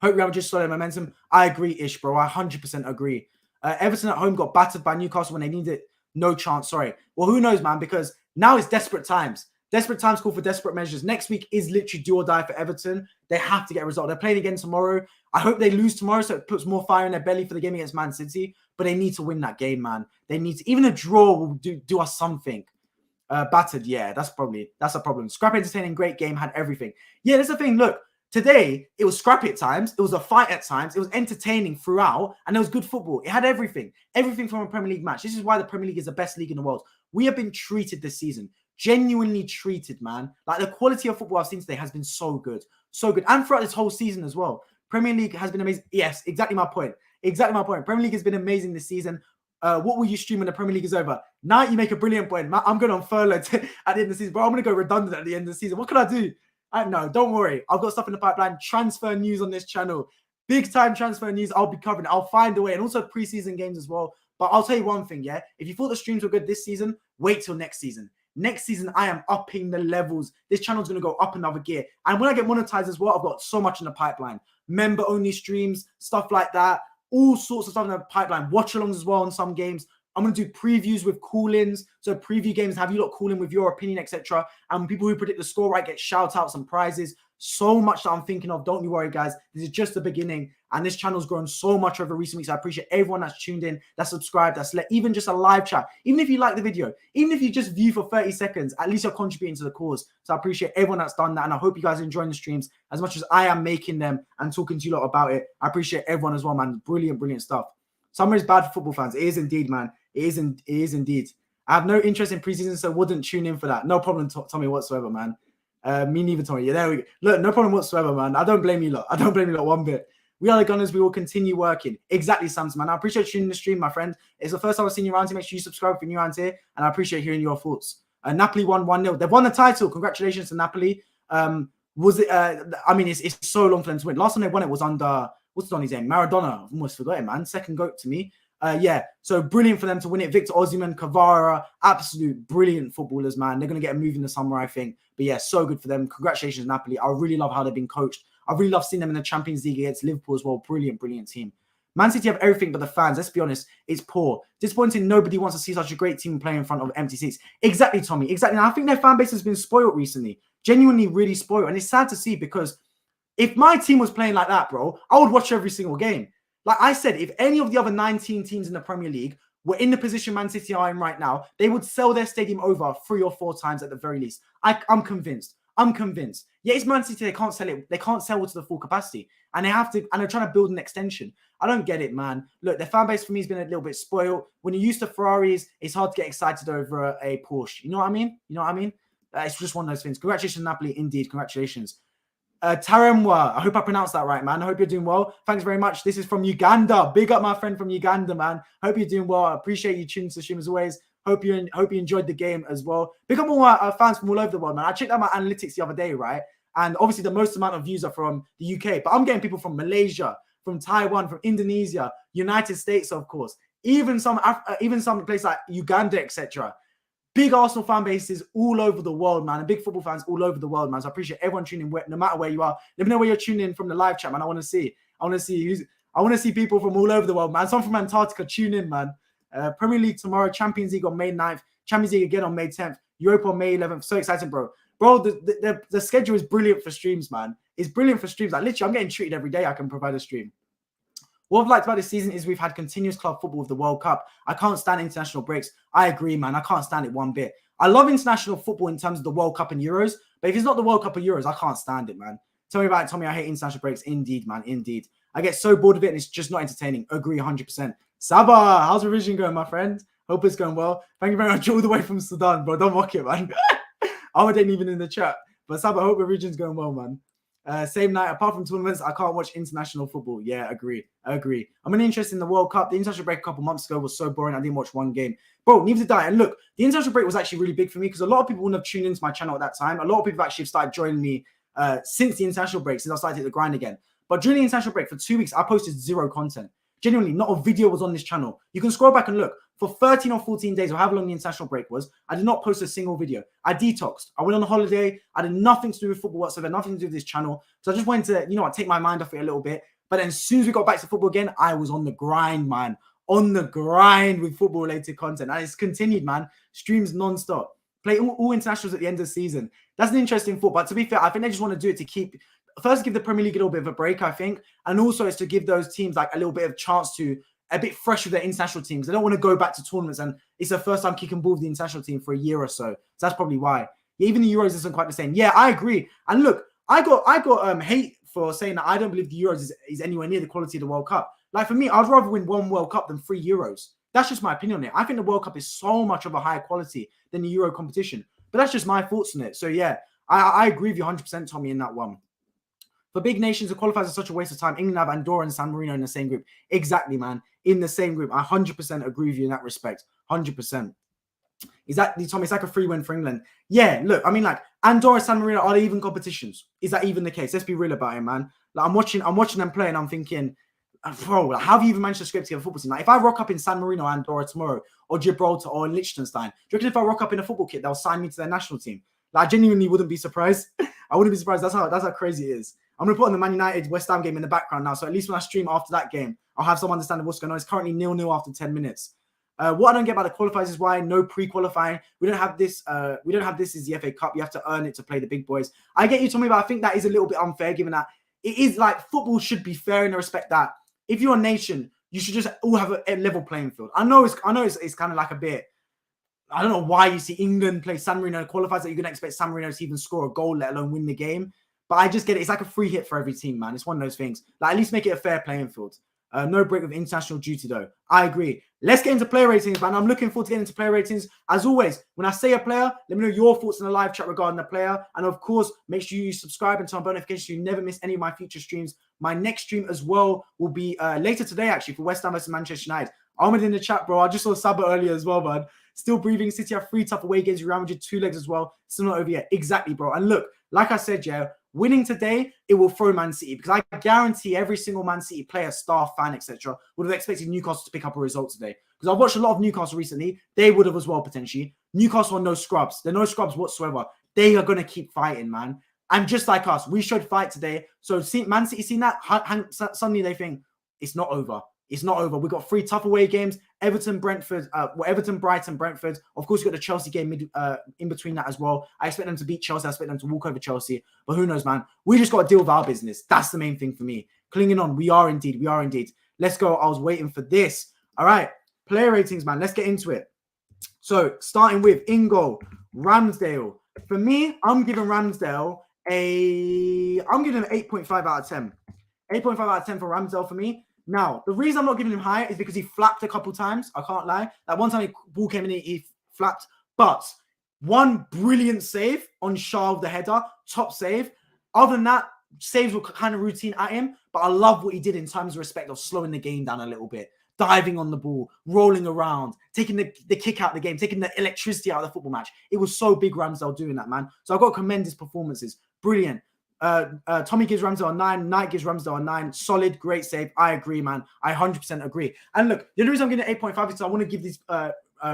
Hope Real Madrid solid momentum. I agree, Ish, bro. I 100% agree. Everton at home got battered by Newcastle when they needed it. No chance, sorry. Well, who knows, man, because now it's desperate times. Desperate times call for desperate measures. Next week is literally do or die for Everton. They have to get a result. They're playing again tomorrow. I hope they lose tomorrow so it puts more fire in their belly for the game against Man City. But they need to win that game, man. They need to. Even a draw will do us something. Battered, yeah, that's a problem. Scrap entertaining, great game, had everything. Yeah, that's the thing. Look, today it was scrappy at times. It was a fight at times. It was entertaining throughout. And it was good football. It had everything. Everything from a Premier League match. This is why the Premier League is the best league in the world. We have been treated this season. Genuinely treated, man. Like the quality of football I've seen today has been so good. So good. And throughout this whole season as well. Premier League has been amazing. Yes, exactly my point. Exactly my point. Premier League has been amazing this season. What will you stream when the Premier League is over? Now you make a brilliant point. I'm going on furlough at the end of the season, bro. I'm going to go redundant at the end of the season. What can I do? No, don't worry. I've got stuff in the pipeline. Transfer news on this channel. Big time transfer news. I'll be covering it. I'll find a way. And also preseason games as well. But I'll tell you one thing, yeah? If you thought the streams were good this season, wait till next season. Next season, I am upping the levels. This channel's going to go up another gear. And when I get monetized as well, I've got so much in the pipeline. Member-only streams, stuff like that. All sorts of stuff in the pipeline. Watch-alongs as well on some games. I'm going to do previews with call-ins. So preview games, have you lot call in with your opinion, etc. And people who predict the score right get shout-outs and prizes. So much that I'm thinking of. Don't you worry, guys. This is just the beginning. And this channel's grown so much over recent weeks. I appreciate everyone that's tuned in, that's subscribed, that's even just a live chat. Even if you like the video, even if you just view for 30 seconds, at least you're contributing to the cause. So I appreciate everyone that's done that. And I hope you guys are enjoying the streams as much as I am making them and talking to you lot about it. I appreciate everyone as well, man. Brilliant, brilliant stuff. Summer is bad for football fans. It is indeed, man. It is indeed. I have no interest in preseason, so wouldn't tune in for that. No problem, Tommy, whatsoever, man. Me neither, Tommy. Yeah, there we go. Look, no problem whatsoever, man. I don't blame you lot. I don't blame you lot one bit. We are the Gunners. We will continue working. Exactly, Samson, man. I appreciate you tuning in the stream, my friend. It's the first time I've seen you around here. Make sure you subscribe if you're new around here. And I appreciate hearing your thoughts. Napoli won 1-0. They've won the title. Congratulations to Napoli. Was it? I mean, it's so long for them to win. Last time they won it was under, what's on his name? Maradona. I've almost forgot it, man. Second goat to me. Yeah, so brilliant for them to win it. Victor Osimhen, Kvara, absolute brilliant footballers, man. They're going to get a move in the summer, I think. But yeah, so good for them. Congratulations, Napoli. I really love how they've been coached. I really love seeing them in the Champions League against Liverpool as well. Brilliant, brilliant team. Man City have everything but the fans. Let's be honest, it's poor. Disappointing. Nobody wants to see such a great team play in front of empty seats. Exactly, Tommy. Exactly. Now, I think their fan base has been spoiled recently. Genuinely, really spoiled. And it's sad to see because if my team was playing like that, bro, I would watch every single game. Like I said, if any of the other 19 teams in the Premier League were in the position Man City are in right now, they would sell their stadium over 3 or 4 times at the very least. I'm convinced. I'm convinced. Yeah, it's Man City. They can't sell it. They can't sell it to the full capacity. And they have to, and they're trying to build an extension. I don't get it, man. Look, the fan base for me has been a little bit spoiled. When you're used to Ferraris, it's hard to get excited over a Porsche. You know what I mean? You know what I mean? It's just one of those things. Congratulations, Napoli. Indeed, congratulations. Taremwa, I hope I pronounced that right, man. I hope you're doing well. Thanks very much. This is from Uganda. Big up my friend from Uganda, man. Hope you're doing well. I appreciate you tuning to the stream as always. Hope you enjoyed the game as well. Big up all my fans from all over the world, man. I checked out my analytics the other day, right? And obviously the most amount of views are from the UK, but I'm getting people from Malaysia, from Taiwan, from Indonesia, United States, of course, even some places like Uganda, etc. Big Arsenal fan bases all over the world, man, and big football fans all over the world, man. So I appreciate everyone tuning in, no matter where you are. Let me know where you're tuning in from the live chat, man. I want to see people from all over the world, man. Some from Antarctica, tune in, man. Premier League tomorrow, Champions League on May 9th, Champions League again on May 10th, Europa on May 11th. So exciting, bro. Bro, the schedule is brilliant for streams, man. It's brilliant for streams. Like, literally, I'm getting treated every day. I can provide a stream. What I've liked about this season is we've had continuous club football with the World Cup. I can't stand international breaks. I agree, man. I can't stand it one bit. I love international football in terms of the World Cup and Euros, but if it's not the World Cup or Euros, I can't stand it, man. Tell me about it. Tell me I hate international breaks. Indeed, man. Indeed. I get so bored of it and it's just not entertaining. Agree 100%. Sabah, how's revision going, my friend? Hope it's going well. Thank you very much all the way from Sudan, bro. Don't mock it, man. I ain't even in the chat. But Sabah, I hope revision's going well, man. Same night, apart from tournaments, I can't watch international football. Yeah, agree. I'm really interested in the World Cup. The international break a couple months ago was so boring. I didn't watch one game. Bro, neither did I. And look, the international break was actually really big for me because a lot of people wouldn't have tuned into my channel at that time. A lot of people actually have started joining me since the international break, since I started to hit the grind again. But during the international break for 2 weeks, I posted zero content. Genuinely, not a video was on this channel. You can scroll back and look. For 13 or 14 days, or however long the international break was, I did not post a single video. I detoxed. I went on a holiday. I had nothing to do with football whatsoever, nothing to do with this channel. So I just wanted to, you know what, take my mind off it a little bit. But then as soon as we got back to football again, I was on the grind, man. On the grind with football-related content. And it's continued, man. Streams non-stop. Play all internationals at the end of the season. That's an interesting thought. But to be fair, I think they just want to do it to keep... First, give the Premier League a little bit of a break, I think. And also, it's to give those teams like a little bit of chance to... a bit fresh with their international teams. They don't want to go back to tournaments, and it's the first time kicking ball with the international team for a year or so. So that's probably why. Yeah, even the Euros isn't quite the same. Yeah, I agree. And look, I got hate for saying that I don't believe the Euros is anywhere near the quality of the World Cup. Like, for me, I'd rather win one World Cup than 3 Euros. That's just my opinion on it. I think the World Cup is so much of a higher quality than the Euro competition. But that's just my thoughts on it. So yeah, I agree with you 100%, Tommy, in that one. For big nations, the qualifiers are such a waste of time. England have Andorra and San Marino in the same group. Exactly, man. In the same group. I 100% agree with you in that respect. 100%. Is that, Tommy, it's like a free win for England. Yeah, look, I mean, like, Andorra, San Marino, are they even competitions? Is that even the case? Let's be real about it, man. Like, I'm watching them play and I'm thinking, bro, like, how have you even managed to scrape together a football team? Like, if I rock up in San Marino, Andorra tomorrow, or Gibraltar, or Liechtenstein, do you reckon if I rock up in a football kit, they'll sign me to their national team? Like, I genuinely wouldn't be surprised. I wouldn't be surprised. That's how crazy it is. I'm going to put on the Man United West Ham game in the background now. So at least when I stream after that game, I'll have some understanding of what's going on. It's currently 0-0 after 10 minutes. What I don't get about the qualifiers is why no pre-qualifying. We don't have this. We don't have this as the FA Cup. You have to earn it to play the big boys. I get you, Tommy, but I think that is a little bit unfair given that it is like football should be fair in the respect that if you're a nation, you should just all have a level playing field. I know it's kind of like a bit. I don't know why you see England play San Marino qualifiers that you're going to expect San Marino to even score a goal, let alone win the game. But I just get it. It's like a free hit for every team, man. It's one of those things. Like, at least make it a fair playing field. No break of international duty, though. I agree. Let's get into player ratings, man. I'm looking forward to getting into player ratings. As always, when I say a player, let me know your thoughts in the live chat regarding the player. And, of course, make sure you subscribe and turn on notifications so you never miss any of my future streams. My next stream as well will be later today, actually, for West Ham versus Manchester United. Ahmed in the chat, bro. I just saw Sabah earlier as well, man. Still breathing. City have 3 tough away games. Real Madrid 2 legs as well. Still not over yet. Exactly, bro. And look, like I said, yeah, winning today, it will throw Man City because I guarantee every single Man City player, staff, fan, etc. would have expected Newcastle to pick up a result today. Because I've watched a lot of Newcastle recently. They would have as well, potentially. Newcastle are no scrubs. They're no scrubs whatsoever. They are going to keep fighting, man. And just like us, we showed fight today. So Man City seen that, suddenly they think, it's not over. It's not over. We've got 3 tough away games. Everton, Brentford, Everton, Brighton, Brentford. Of course, we've got the Chelsea game in between that as well. I expect them to beat Chelsea. I expect them to walk over Chelsea. But who knows, man? We just got to deal with our business. That's the main thing for me. Clinging on. We are indeed. We are indeed. Let's go. I was waiting for this. All right. Player ratings, man. Let's get into it. So, starting with in goal, Ramsdale. For me, I'm giving Ramsdale I'm giving him 8.5 out of 10. 8.5 out of 10 for Ramsdale for me. Now, the reason I'm not giving him higher is because he flapped a couple times. I can't lie. Like one time the ball came in, he flapped. But one brilliant save on Schar with the header, top save. Other than that, saves were kind of routine at him. But I love what he did in terms of respect of slowing the game down a little bit. Diving on the ball, rolling around, taking the kick out of the game, taking the electricity out of the football match. It was so big, Ramsdale doing that, man. So I've got to commend his performances. Brilliant. Tommy gives Ramsdale a 9. Knight gives Ramsdale a 9. Solid, great save. I agree, man. I 100% agree. And look, the only reason I'm giving it 8.5 is I want to give these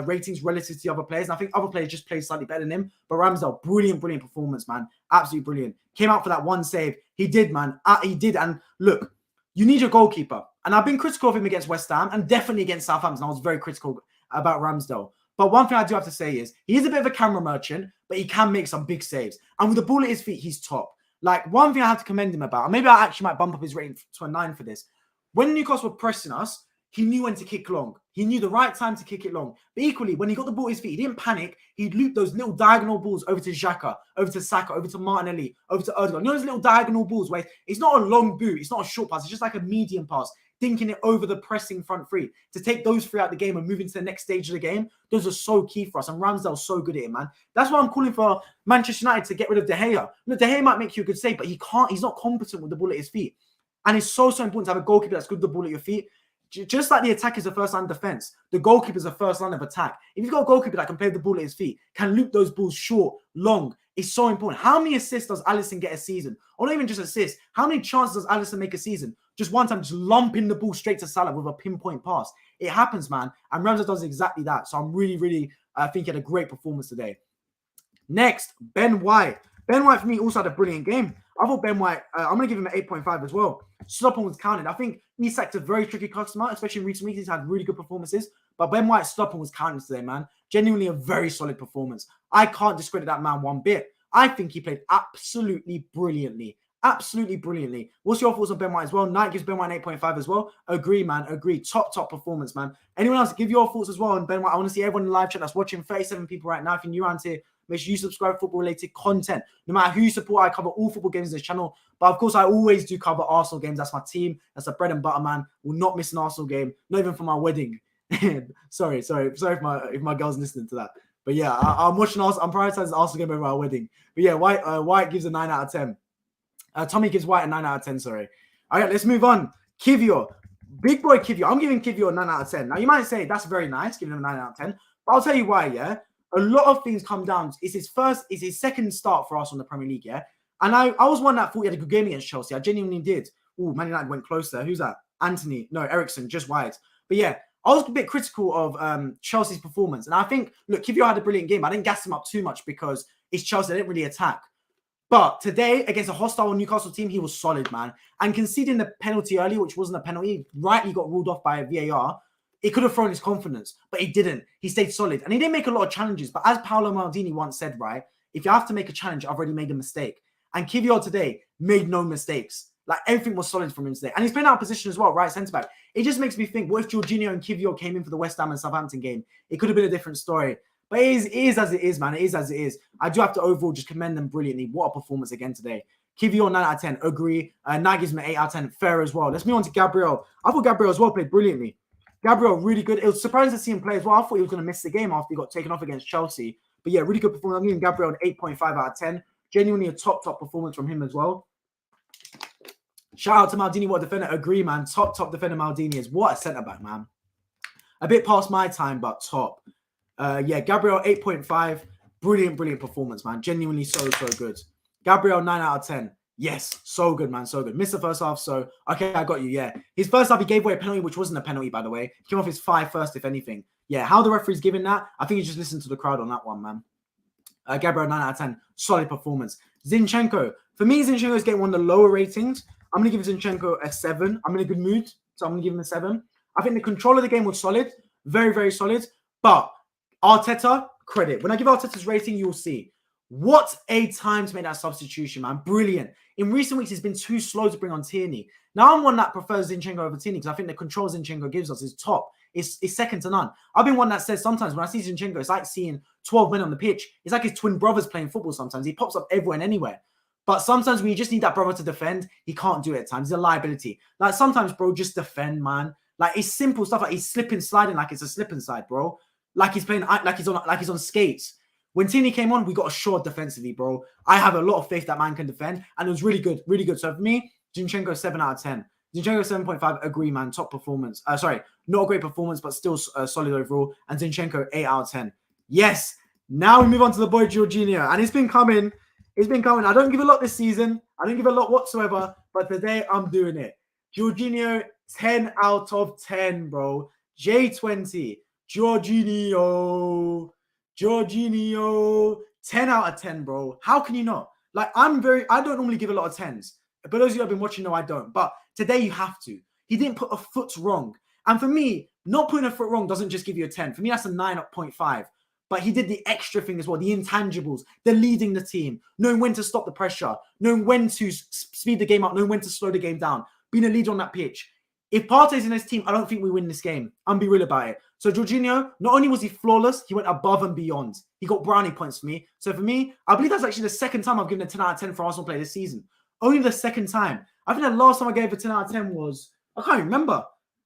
ratings relative to the other players. And I think other players just play slightly better than him. But Ramsdale, brilliant performance, man. Absolutely brilliant. Came out for that one save. He did, man. He did. And look, you need your goalkeeper. And I've been critical of him against West Ham and definitely against Southampton. I was very critical about Ramsdale. But one thing I do have to say is he is a bit of a camera merchant, but he can make some big saves. And with the ball at his feet, he's top. Like, one thing I have to commend him about, and maybe I actually might bump up his rating to a 9 for this. When Newcastle were pressing us, he knew when to kick long. He knew the right time to kick it long. But equally, when he got the ball at his feet, he didn't panic. He'd loop those little diagonal balls over to Xhaka, over to Saka, over to Martinelli, over to Odegaard. You know those little diagonal balls where it's not a long boot, it's not a short pass, it's just like a medium pass, thinking it over the pressing front three. To take those three out the game and move into the next stage of the game, those are so key for us. And Ramsdale's so good at it, man. That's why I'm calling for Manchester United to get rid of De Gea. Look, De Gea might make you a good save, but he's not competent with the ball at his feet. And it's so important to have a goalkeeper that's good with the ball at your feet. Just like the attack is the first line of defense, the goalkeeper is the first line of attack. If you've got a goalkeeper that can play the ball at his feet, can loop those balls short, long, it's so important. How many assists does Alisson get a season? Or not even just assists. How many chances does Alisson make a season? Just one time, just lumping the ball straight to Salah with a pinpoint pass. It happens, man. And Ramsdale does exactly that. So I'm really, I think he had a great performance today. Next, Ben White. Ben White, for me, also had a brilliant game. I thought Ben White, I'm going to give him an 8.5 as well. Stopping was counted. I think Isak's a very tricky customer, especially in recent weeks. He's had really good performances. But Ben White's stopping was counted today, man. Genuinely a very solid performance. I can't discredit that man one bit. I think he played absolutely brilliantly. Absolutely brilliantly. What's your thoughts on Ben White as well? Knight gives Ben White an 8.5 as well. Agree, man. Agree. Top performance, man. Anyone else, give your thoughts as well on Ben White. I want to see everyone in the live chat that's watching. 37 people right now. If you're new around here, make sure you subscribe to football-related content. No matter who you support, I cover all football games on this channel. But of course, I always do cover Arsenal games. That's my team. That's the bread and butter, man. Will not miss an Arsenal game. Not even for my wedding. sorry if my girl's listening to that. But yeah, I'm watching Arsenal. I'm prioritizing the Arsenal game over our wedding. But yeah, White gives a 9 out of 10. Tommy gives White a 9 out of 10, sorry. All right, let's move on. Kiwior. Big boy Kiwior. I'm giving Kiwior a 9 out of 10. Now, you might say that's very nice, giving him a 9 out of 10. But I'll tell you why, yeah? A lot of things come down. It's his second start for us on the Premier League, yeah? And I was one that thought he had a good game against Chelsea. I genuinely did. Oh, Man United went close there. Who's that? Anthony. No, Ericsson, just wide. But yeah, I was a bit critical of Chelsea's performance. And I think, look, Kiwior had a brilliant game. I didn't gas him up too much because it's Chelsea. They didn't really attack. But today, against a hostile Newcastle team, he was solid, man. And conceding the penalty early, which wasn't a penalty, rightly got ruled off by VAR, it could have thrown his confidence, but he didn't. He stayed solid. And he didn't make a lot of challenges. But as Paolo Maldini once said, right, if you have to make a challenge, I've already made a mistake. And Kiwior today made no mistakes. Like, everything was solid from him today. And he's playing out of position as well, right centre-back. It just makes me think, what if Jorginho and Kiwior came in for the West Ham and Southampton game? It could have been a different story. But it is as it is, man. It is as it is. I do have to overall just commend them brilliantly. What a performance again today. Kiwior, 9 out of 10. Agree. Knight gives him an 8 out of 10. Fair as well. Let's move on to Gabriel. I thought Gabriel as well played brilliantly. Gabriel, really good. It was surprising to see him play as well. I thought he was going to miss the game after he got taken off against Chelsea. But yeah, really good performance. I'm giving Gabriel an 8.5 out of 10. Genuinely a top performance from him as well. Shout out to Maldini, what a defender. Agree, man. Top defender Maldini is. What a centre-back, man. A bit past my time, but top. Yeah, Gabriel, 8.5. Brilliant performance, man. Genuinely so good. Gabriel, 9 out of 10. Yes, so good, man. So good. Missed the first half, so... Okay, I got you, yeah. His first half, he gave away a penalty, which wasn't a penalty, by the way. He came off his 5 first, if anything. Yeah, how the referee's giving that, I think he just listened to the crowd on that one, man. Gabriel, 9 out of 10. Solid performance. Zinchenko. For me, Zinchenko is getting one of the lower ratings. I'm going to give Zinchenko a 7. I'm in a good mood, so I'm going to give him a 7. I think the control of the game was solid. Very solid. But Arteta, credit. When I give Arteta's rating, you'll see. What a time to make that substitution, man. Brilliant. In recent weeks, he's been too slow to bring on Tierney. Now, I'm one that prefers Zinchenko over Tierney because I think the control Zinchenko gives us is top. It's second to none. I've been one that says sometimes when I see Zinchenko, it's like seeing 12 men on the pitch. It's like his twin brothers playing football sometimes. He pops up everywhere and anywhere. But sometimes when you just need that brother to defend, he can't do it at times. He's a liability. Like sometimes, bro, just defend, man. Like it's simple stuff like he's slipping, sliding like it's a slip and slide, bro. Like he's playing, like he's on skates. When Tierney came on, we got assured defensively, bro. I have a lot of faith that man can defend, and it was really good. So for me, Zinchenko 7 out of 10. Zinchenko 7.5. Agree, man. Top performance. Sorry, not a great performance, but still solid overall. And Zinchenko 8 out of 10. Yes. Now we move on to the boy Jorginho, and it's been coming. It's been coming. I don't give a lot this season. I don't give a lot whatsoever. But today I'm doing it. Jorginho, 10 out of 10, bro. J20. Jorginho. 10 out of 10, bro. How can you not? Like, I don't normally give a lot of 10s. But those of you who have been watching know I don't. But today you have to. He didn't put a foot wrong. And for me, not putting a foot wrong doesn't just give you a 10. For me, that's a 9.5. But he did the extra thing as well, the intangibles, the leading the team, knowing when to stop the pressure, knowing when to speed the game up, knowing when to slow the game down, being a leader on that pitch. If Partey's in his team, I don't think we win this game. I'm be real about it. So Jorginho, not only was he flawless, he went above and beyond. He got brownie points for me. So for me, I believe that's actually the second time I've given a 10 out of 10 for Arsenal play this season. Only the second time. I think the last time I gave a 10 out of 10 was, I can't remember.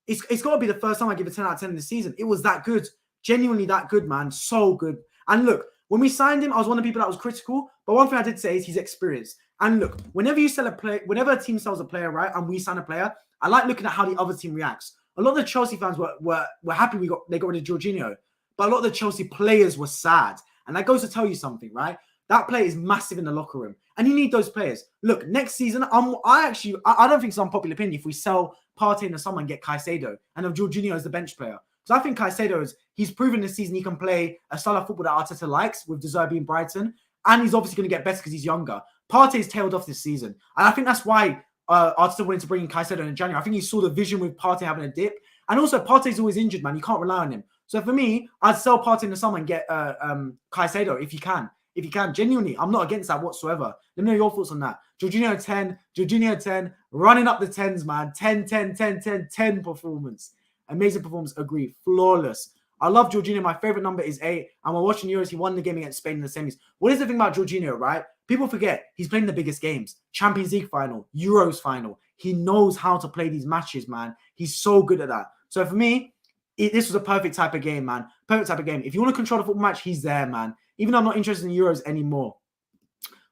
It's got to be the first time I give a 10 out of 10 this season. It was that good. Genuinely that good, man. So good. And look, when we signed him, I was one of the people that was critical. But one thing I did say is he's experienced. And look, whenever you sell a player, whenever a team sells a player, right, and we sign a player, I like looking at how the other team reacts. A lot of the Chelsea fans were happy they got rid of Jorginho. But a lot of the Chelsea players were sad. And that goes to tell you something, right? That player is massive in the locker room. And you need those players. Look, next season, I don't think it's an unpopular opinion if we sell Partey in the summer and get Caicedo and have Jorginho as the bench player. So I think Caicedo he's proven this season he can play a style of football that Arteta likes with De Zerbi and Brighton. And he's obviously going to get better because he's younger. Partey's tailed off this season. And I think that's why Arteta wanted to bring in Caicedo in January. I think he saw the vision with Partey having a dip. And also, Partey's always injured, man. You can't rely on him. So for me, I'd sell Partey in the summer and get Caicedo if you can. If you can, genuinely, I'm not against that whatsoever. Let me know your thoughts on that. Jorginho 10, running up the 10s, man. 10 performance. Amazing performance, agree. Flawless. I love Jorginho. My favorite number is 8. And we're watching Euros. He won the game against Spain in the semis. What is the thing about Jorginho, right? People forget he's playing the biggest games. Champions League final, Euros final. He knows how to play these matches, man. He's so good at that. So for me, this was a perfect type of game, man. Perfect type of game. If you want to control the football match, he's there, man. Even though I'm not interested in Euros anymore.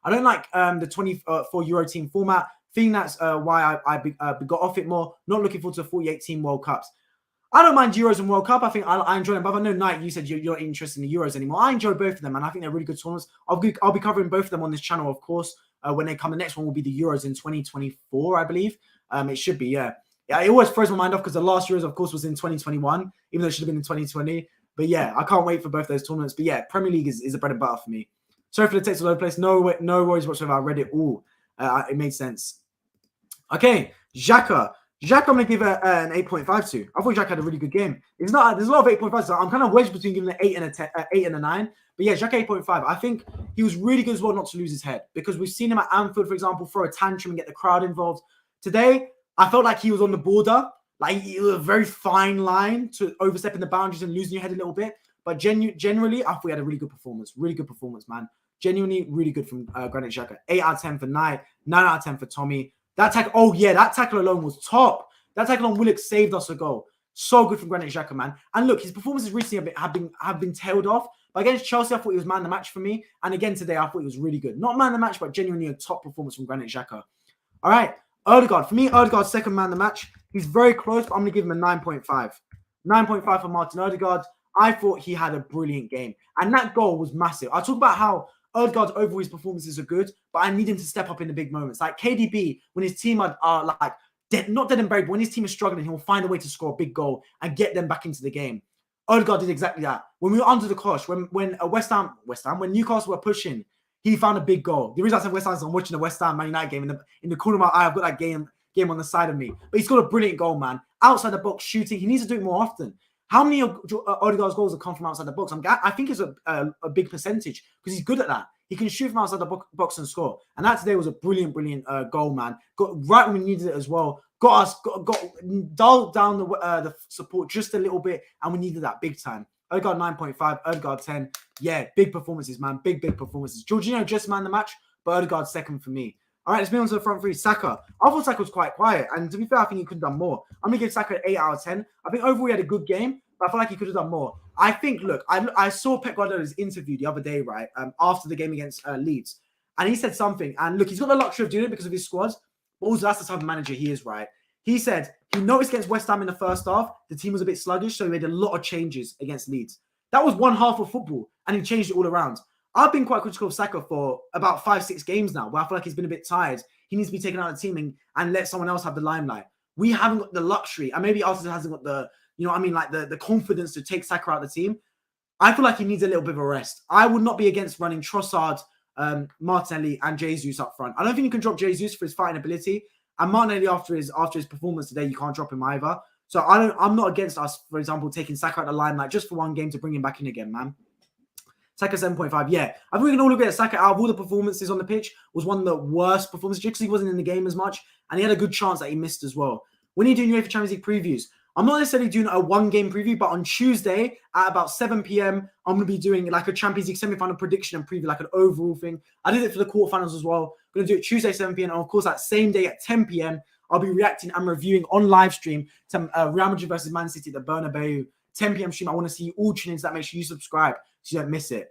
I don't like the 24 Euro team format. I think that's why I got off it more. Not looking forward to 48 team World Cups. I don't mind Euros and World Cup. I think I enjoy them. But I know, Knight, you said you're not interested in the Euros anymore. I enjoy both of them, and I think they're really good tournaments. I'll be covering both of them on this channel, of course, when they come. The next one will be the Euros in 2024, I believe. It should be, yeah. Yeah, it always throws my mind off because the last Euros, of course, was in 2021, even though it should have been in 2020. But yeah, I can't wait for both those tournaments. But yeah, Premier League is the bread and butter for me. Sorry for the text all over the place. No worries whatsoever. I read it all. It made sense. Okay, Xhaka. Xhaka, I'm going to give an 8.5 to. I thought Xhaka had a really good game. There's a lot of 8.5s. So I'm kind of wedged between giving an 8 and a 10, 8 and a 9. But yeah, Xhaka 8.5. I think he was really good as well not to lose his head. Because we've seen him at Anfield, for example, throw a tantrum and get the crowd involved. Today, I felt like he was on the border. Like, it was a very fine line to overstepping the boundaries and losing your head a little bit. But generally, I thought he had a really good performance. Really good performance, man. Genuinely, really good from Granit Xhaka. 8 out of 10 for Knight. 9 out of 10 for Tommy. That tackle, that tackle alone was top. That tackle on Willock saved us a goal. So good from Granit Xhaka, man. And look, his performances recently have been tailed off. But against Chelsea, I thought he was man of the match for me. And again today, I thought he was really good. Not man of the match, but genuinely a top performance from Granit Xhaka. All right, Odegaard. For me, Odegaard's second man of the match. He's very close, but I'm going to give him a 9.5. 9.5 for Martin Odegaard. I thought he had a brilliant game. And that goal was massive. I talk about how Odegaard's overall his performances are good, but I need him to step up in the big moments. Like KDB, when his team are like, not dead and buried, but when his team is struggling, he'll find a way to score a big goal and get them back into the game. Odegaard did exactly that. When we were under the cosh, when when Newcastle were pushing, he found a big goal. The reason I said West Ham is I'm watching the West Ham Man United game in the corner of my eye. I've got that game on the side of me. But he's got a brilliant goal, man. Outside the box shooting. He needs to do it more often. How many of Odegaard's goals have come from outside the box? I think it's a big percentage because he's good at that. He can shoot from outside the box and score. And that today was a brilliant goal, man. Got right when we needed it as well. Got dulled down the support just a little bit, and we needed that big time. Odegaard 9.5, Odegaard 10. Yeah, big performances, man. Big performances. Jorginho just man the match, but Odegaard second for me. All right, let's move on to the front three. Saka. I thought Saka was quite quiet, and to be fair, I think he could have done more. I'm going to give Saka an 8 out of 10. I think overall he had a good game, but I feel like he could have done more. I think, look, I saw Pep Guardiola's interview the other day, right, after the game against Leeds, and he said something, and look, he's got the luxury of doing it because of his squads, but also that's the type of manager he is, right? He said he noticed against West Ham in the first half, the team was a bit sluggish, so he made a lot of changes against Leeds. That was one half of football, and he changed it all around. I've been quite critical of Saka for about 5-6 games now, where I feel like he's been a bit tired. He needs to be taken out of the team and let someone else have the limelight. We haven't got the luxury, and maybe Arsenal hasn't got the, you know what I mean, like the confidence to take Saka out of the team. I feel like he needs a little bit of a rest. I would not be against running Trossard, Martinelli, and Jesus up front. I don't think you can drop Jesus for his fighting ability, and Martinelli after his performance today, you can't drop him either. So I'm not against us, for example, taking Saka out of the limelight just for one game to bring him back in again, man. Saka 7.5, yeah. I think we can all agree that Saka, out of all the performances on the pitch, was one of the worst performances just because he wasn't in the game as much, and he had a good chance that he missed as well. When you're doing UEFA Champions League previews, I'm not necessarily doing a one-game preview, but on Tuesday at about 7 p.m., I'm going to be doing like a Champions League semi-final prediction and preview, like an overall thing. I did it for the quarterfinals as well. I'm going to do it Tuesday, 7 p.m. And of course, that same day at 10 p.m., I'll be reacting and reviewing on live stream to Real Madrid versus Man City at the Bernabeu. 10 p.m. stream. I want to see you all tune into that. Make sure you subscribe so you don't miss it.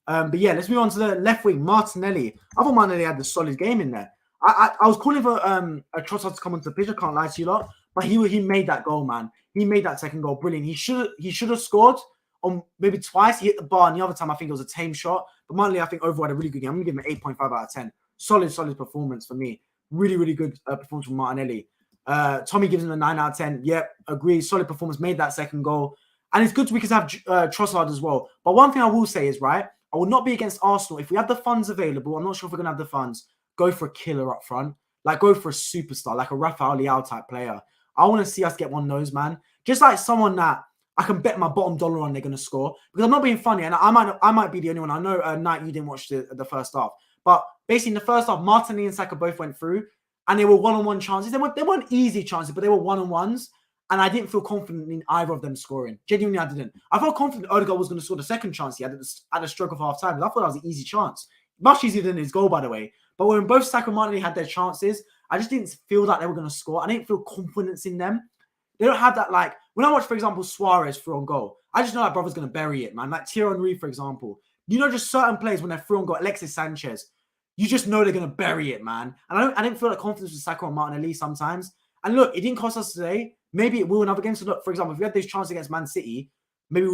But yeah, let's move on to the left wing, Martinelli. I thought Martinelli had a solid game in there. I was calling for a Trossard to come onto the pitch. I can't lie to you lot. But he made that goal, man. He made that second goal brilliant. He should have scored on maybe twice. He hit the bar, and the other time I think it was a tame shot. But Martinelli, I think overall had a really good game. I'm gonna give him an 8.5 out of 10. Solid performance for me. Really good performance from Martinelli. Tommy gives him a 9 out of 10. Yep, agree. Solid performance. Made that second goal, and it's good we can have Trossard as well. But one thing I will say is, right, I will not be against Arsenal if we have the funds available. I'm not sure if we're gonna have the funds. Go for a killer up front. Like, go for a superstar, like a Rafael Leao type player. I want to see us get one of those, man. Just like someone that I can bet my bottom dollar on they're going to score. Because I'm not being funny, and I might be the only one. I know, Knight, you didn't watch the first half. But basically, in the first half, Martinelli and Saka both went through, and they were one-on-one chances. They weren't easy chances, but they were one-on-ones. And I didn't feel confident in either of them scoring. Genuinely, I didn't. I felt confident Odegaard was going to score the second chance he had at the stroke of half-time. I thought that was an easy chance. Much easier than his goal, by the way. But when both Saka and Martinelli had their chances, I just didn't feel like they were going to score. I didn't feel confidence in them. They don't have that, like, when I watch, for example, Suarez through on goal, I just know that brother's going to bury it, man. Like Thierry Henry, for example. You know, just certain players when they're through on goal, Alexis Sanchez, you just know they're going to bury it, man. And I didn't feel that confidence with Saka and Martinelli sometimes. And look, it didn't cost us today. Maybe it will in other games. So look, for example, if we had those chances against Man City, maybe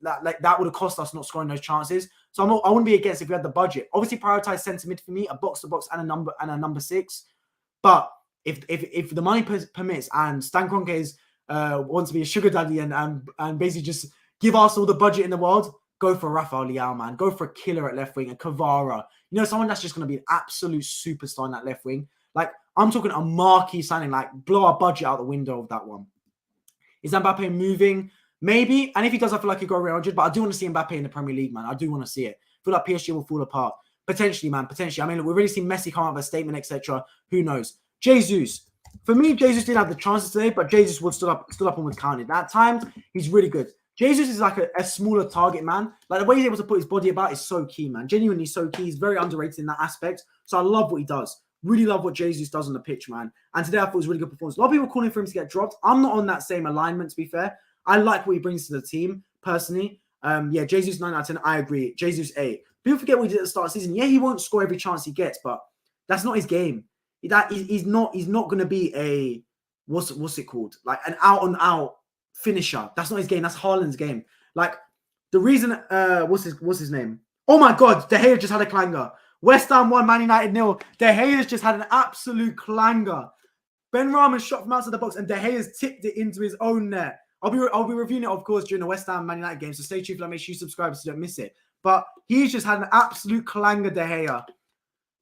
that would have cost us not scoring those chances. So I wouldn't be against if we had the budget. Obviously, prioritize centre mid for me, a box to box and a number 6. But if the money permits and Stan Kroenke's wants to be a sugar daddy and basically just give us all the budget in the world, go for Rafael Leao, man. Go for a killer at left wing, a Kvara. You know, someone that's just going to be an absolute superstar in that left wing. Like, I'm talking a marquee signing, like blow our budget out the window of that one. Is Mbappe moving? Maybe. And if he does, I feel like he'll go Real Madrid. But I do want to see Mbappe in the Premier League, man. I do want to see it. I feel like PSG will fall apart. Potentially, man. Potentially. I mean, look, we've already seen Messi come out with a statement, etc. Who knows? Jesus. For me, Jesus didn't have the chances today, but Jesus would stood up and was counted. At times, he's really good. Jesus is like a smaller target, man. Like, the way he's able to put his body about is so key, man. Genuinely so key. He's very underrated in that aspect. So I love what he does. Really love what Jesus does on the pitch, man. And today I thought it was a really good performance. A lot of people calling for him to get dropped. I'm not on that same alignment, to be fair. I like what he brings to the team, personally. Yeah, Jesus 9 out of 10. I agree. Jesus 8. People forget what he did at the start of the season. Yeah, he won't score every chance he gets, but that's not his game. He's not going to be a what's it called? Like an out-and-out finisher. That's not his game. That's Haaland's game. Like, the reason what's his name? Oh my God, De Gea just had a clanger. West Ham 1, Man United 0. De Gea's just had an absolute clanger. Ben Rahman shot from outside the box, and De Gea's tipped it into his own net. I'll be reviewing it, of course, during the West Ham Man United game. So stay tuned for that. Make sure you subscribe so you don't miss it. But he's just had an absolute clanger, De Gea.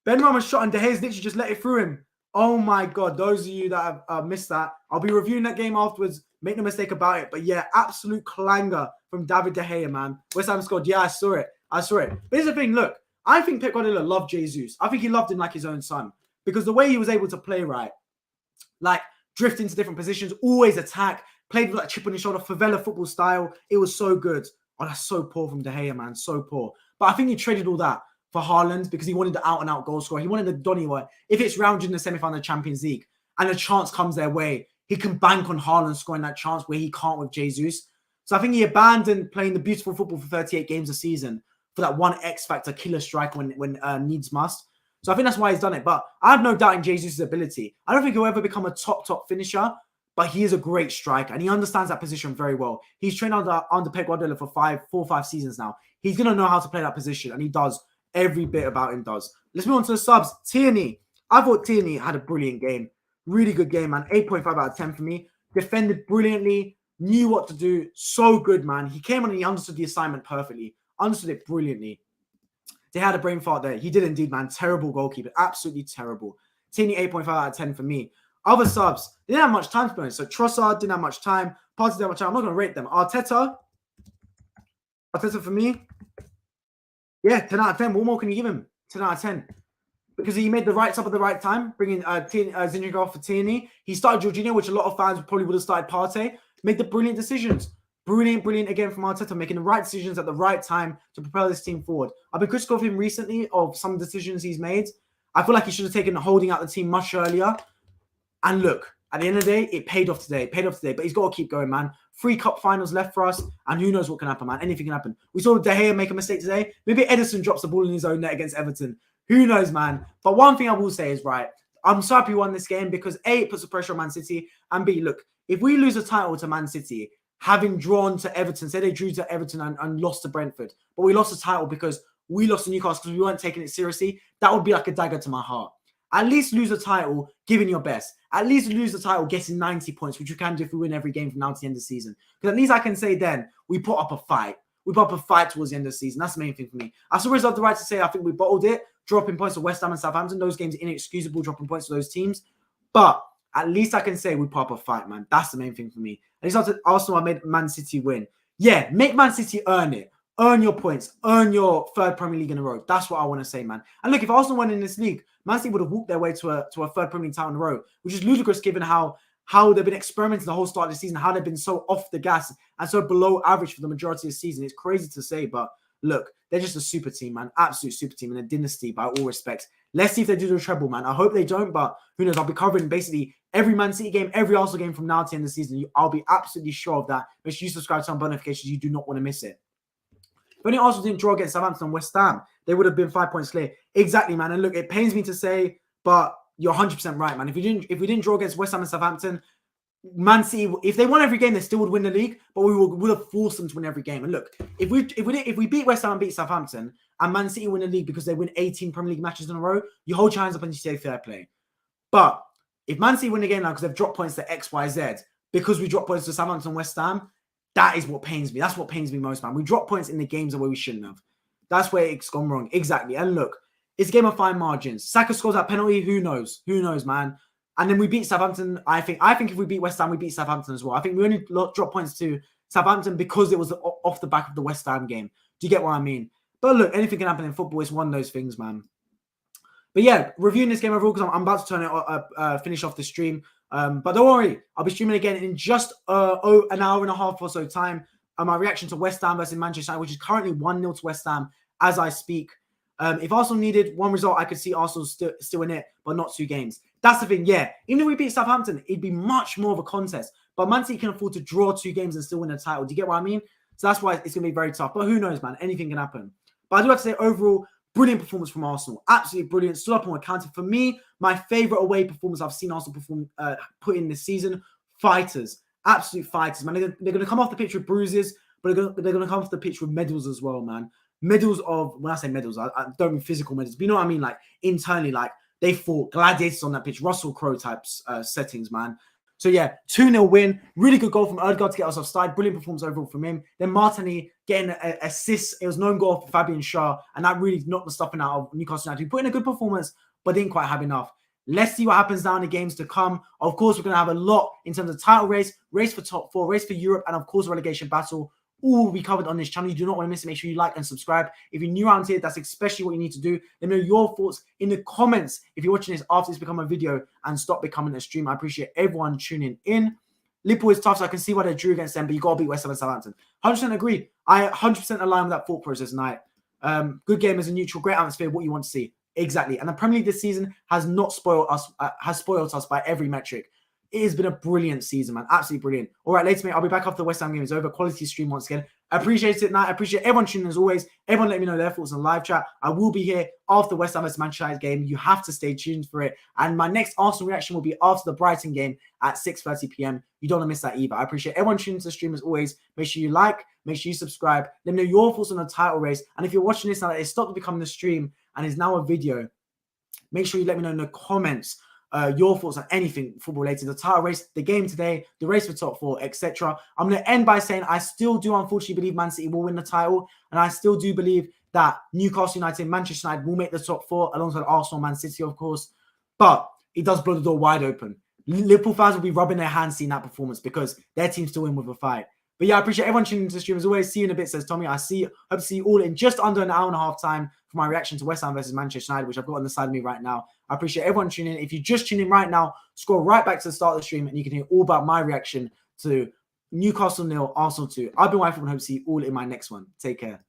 Ben Rahman shot, and De Gea's literally just let it through him. Oh my God, those of you that have missed that, I'll be reviewing that game afterwards. Make no mistake about it. But yeah, absolute clanger from David De Gea, man. West Ham scored. Yeah, I saw it. But here's the thing. Look, I think Pep Guardiola loved Jesus. I think he loved him like his own son. Because the way he was able to play, right, like drift into different positions, always attack, played with like chip on his shoulder, favela football style. It was so good. Oh, that's so poor from De Gea, man. So poor. But I think he traded all that for Haaland because he wanted the out-and-out goal scorer. He wanted the Donny way. If it's rounded in the semi-final of the Champions League and a chance comes their way, he can bank on Haaland scoring that chance where he can't with Jesus. So I think he abandoned playing the beautiful football for 38 games a season for that one X factor killer strike when needs must. So I think that's why he's done it. But I have no doubt in Jesus' ability. I don't think he'll ever become a top finisher. but he is a great striker and he understands that position very well. He's trained under Pep Guardiola for 4 or 5 seasons now. He's going to know how to play that position, and he does. Every bit about him does. Let's move on to the subs. Tierney. I thought Tierney had a brilliant game. Really good game, man. 8.5 out of 10 for me. Defended brilliantly. Knew what to do. So good, man. He came on and he understood the assignment perfectly. Understood it brilliantly. They had a brain fart there. He did indeed, man. Terrible goalkeeper. Absolutely terrible. Tierney, 8.5 out of 10 for me. Other subs, they didn't have much time to be honest. So Trossard didn't have much time. Partey didn't have much time. I'm not going to rate them. Arteta for me, yeah, 10 out of 10. What more can you give him? 10 out of 10. Because he made the right sub at the right time, bringing Zinchenko off for Tierney. He started Jorginho, which a lot of fans probably would have started Partey. Made the brilliant decisions. Brilliant again from Arteta, making the right decisions at the right time to propel this team forward. I've been critical of him recently of some decisions he's made. I feel like he should have taken holding out the team much earlier. And look, at the end of the day, it paid off today. But he's got to keep going, man. 3 cup finals left for us, and who knows what can happen, man. Anything can happen. We saw De Gea make a mistake today. Maybe Edison drops the ball in his own net against Everton. Who knows, man. But one thing I will say is, right, I'm so happy we won this game because A, it puts the pressure on Man City, and B, look, if we lose a title to Man City, having drawn to Everton, say they drew to Everton and lost to Brentford, but we lost the title because we lost to Newcastle because we weren't taking it seriously, that would be like a dagger to my heart. At least lose a title giving your best. At least lose the title getting 90 points, which you can do if we win every game from now to the end of the season. Because at least I can say then we put up a fight. We put up a fight towards the end of the season. That's the main thing for me. I still reserve the right to say I think we bottled it, dropping points to West Ham and Southampton. Those games are inexcusable, dropping points to those teams. But at least I can say we put up a fight, man. That's the main thing for me. At least Arsenal, I made Man City win. Yeah, make Man City earn it. Earn your points. Earn your 3rd Premier League in a row. That's what I want to say, man. And look, if Arsenal won in this league, Man City would have walked their way to a 3rd Premier League title in a row, which is ludicrous given how they've been experimenting the whole start of the season, how they've been so off the gas and so below average for the majority of the season. It's crazy to say, but look, they're just a super team, man. Absolute super team and a dynasty by all respects. Let's see if they do the treble, man. I hope they don't, but who knows? I'll be covering basically every Man City game, every Arsenal game from now to the end of the season. I'll be absolutely sure of that. Make sure you subscribe, turn on notifications. You do not want to miss it. If only Arsenal didn't draw against Southampton and West Ham, they would have been 5 points clear. Exactly, man. And look, it pains me to say, but you're 100% right, man. If we didn't draw against West Ham and Southampton, Man City, if they won every game, they still would win the league, but we would have forced them to win every game. And look, if we beat West Ham and beat Southampton, and Man City win the league because they win 18 Premier League matches in a row, you hold your hands up and you say fair play. But if Man City win again now because they've dropped points to X, Y, Z, because we dropped points to Southampton and West Ham, that is what pains me. That's what pains me most, man. We dropped points in the games where we shouldn't have. That's where it's gone wrong. Exactly. And look, it's a game of fine margins. Saka scores that penalty. Who knows? Who knows, man? And then we beat Southampton. I think if we beat West Ham, we beat Southampton as well. I think we only dropped points to Southampton because it was off the back of the West Ham game. Do you get what I mean? But look, anything can happen in football. It's one of those things, man. But yeah, reviewing this game overall because I'm about to turn it finish off the stream. But don't worry, I'll be streaming again in just an hour and a half or so time. My reaction to West Ham versus Manchester United, which is currently 1-0 to West Ham as I speak. If Arsenal needed one result, I could see Arsenal still in it, but not 2 games. That's the thing, yeah. Even if we beat Southampton, it'd be much more of a contest. But Man City can afford to draw 2 games and still win a title. Do you get what I mean? So that's why it's going to be very tough. But who knows, man? Anything can happen. But I do have to say, overall, brilliant performance from Arsenal. Absolutely brilliant. Stood up and were counted. For me, my favourite away performance I've seen Arsenal put in this season. Fighters. Absolute fighters, man. They're going to come off the pitch with bruises, but they're going to come off the pitch with medals as well, man. Medals of, when I say medals, I don't mean physical medals, but you know what I mean? Like, internally, like, they fought gladiators on that pitch, Russell Crowe types settings, man. So, yeah, 2-0 win. Really good goal from Odegaard to get us offside. Brilliant performance overall from him. Then Martinelli getting an assist. It was no goal for Fabian Schar, and that really knocked the stuffing out of Newcastle United. He put in a good performance, but didn't quite have enough. Let's see what happens down in the games to come. Of course, we're going to have a lot in terms of title race for top 4, race for Europe, and of course, relegation battle. All will be covered on this channel. You do not want to miss it. Make sure you like and subscribe. If you're new around here, that's especially what you need to do. Let me know your thoughts in the comments if you're watching this after it's become a video and stop becoming a stream. I appreciate everyone tuning in. Liverpool is tough, so I can see why they drew against them, but you got to beat West Ham and Southampton. 100% agree. I 100% align with that thought process tonight. Good game as a neutral, great atmosphere, what you want to see. Exactly. And the Premier League this season has not spoiled us, by every metric. It has been a brilliant season, man. Absolutely brilliant. All right, later, mate. I'll be back after the West Ham game is over. Quality stream once again. I appreciate it, Nat. I appreciate everyone tuning in as always. Everyone let me know their thoughts on live chat. I will be here after West Ham vs Manchester United game. You have to stay tuned for it. And my next Arsenal reaction will be after the Brighton game at 6:30 p.m. You don't want to miss that either. I appreciate everyone tuning into the stream as always. Make sure you like, make sure you subscribe. Let me know your thoughts on the title race. And if you're watching this now that it stopped becoming a stream and is now a video, make sure you let me know in the comments your thoughts on anything football related, the title race, the game today, the race for top 4, etc. I'm going to end by saying I still do unfortunately believe Man City will win the title, and I still do believe that Newcastle United, Manchester United will make the top 4 alongside Arsenal, Man City, of course. But it does blow the door wide open. Liverpool fans will be rubbing their hands seeing that performance because their team still win with a fight. But yeah, I appreciate everyone tuning into the stream as always. See you in a bit, says Tommy. Hope to see you all in just under an hour and a half time for my reaction to West Ham versus Manchester United, which I've got on the side of me right now. I appreciate everyone tuning in. If you just tune in right now, scroll right back to the start of the stream and you can hear all about my reaction to Newcastle 0, Arsenal 2. I've been White and hope to see you all in my next one. Take care.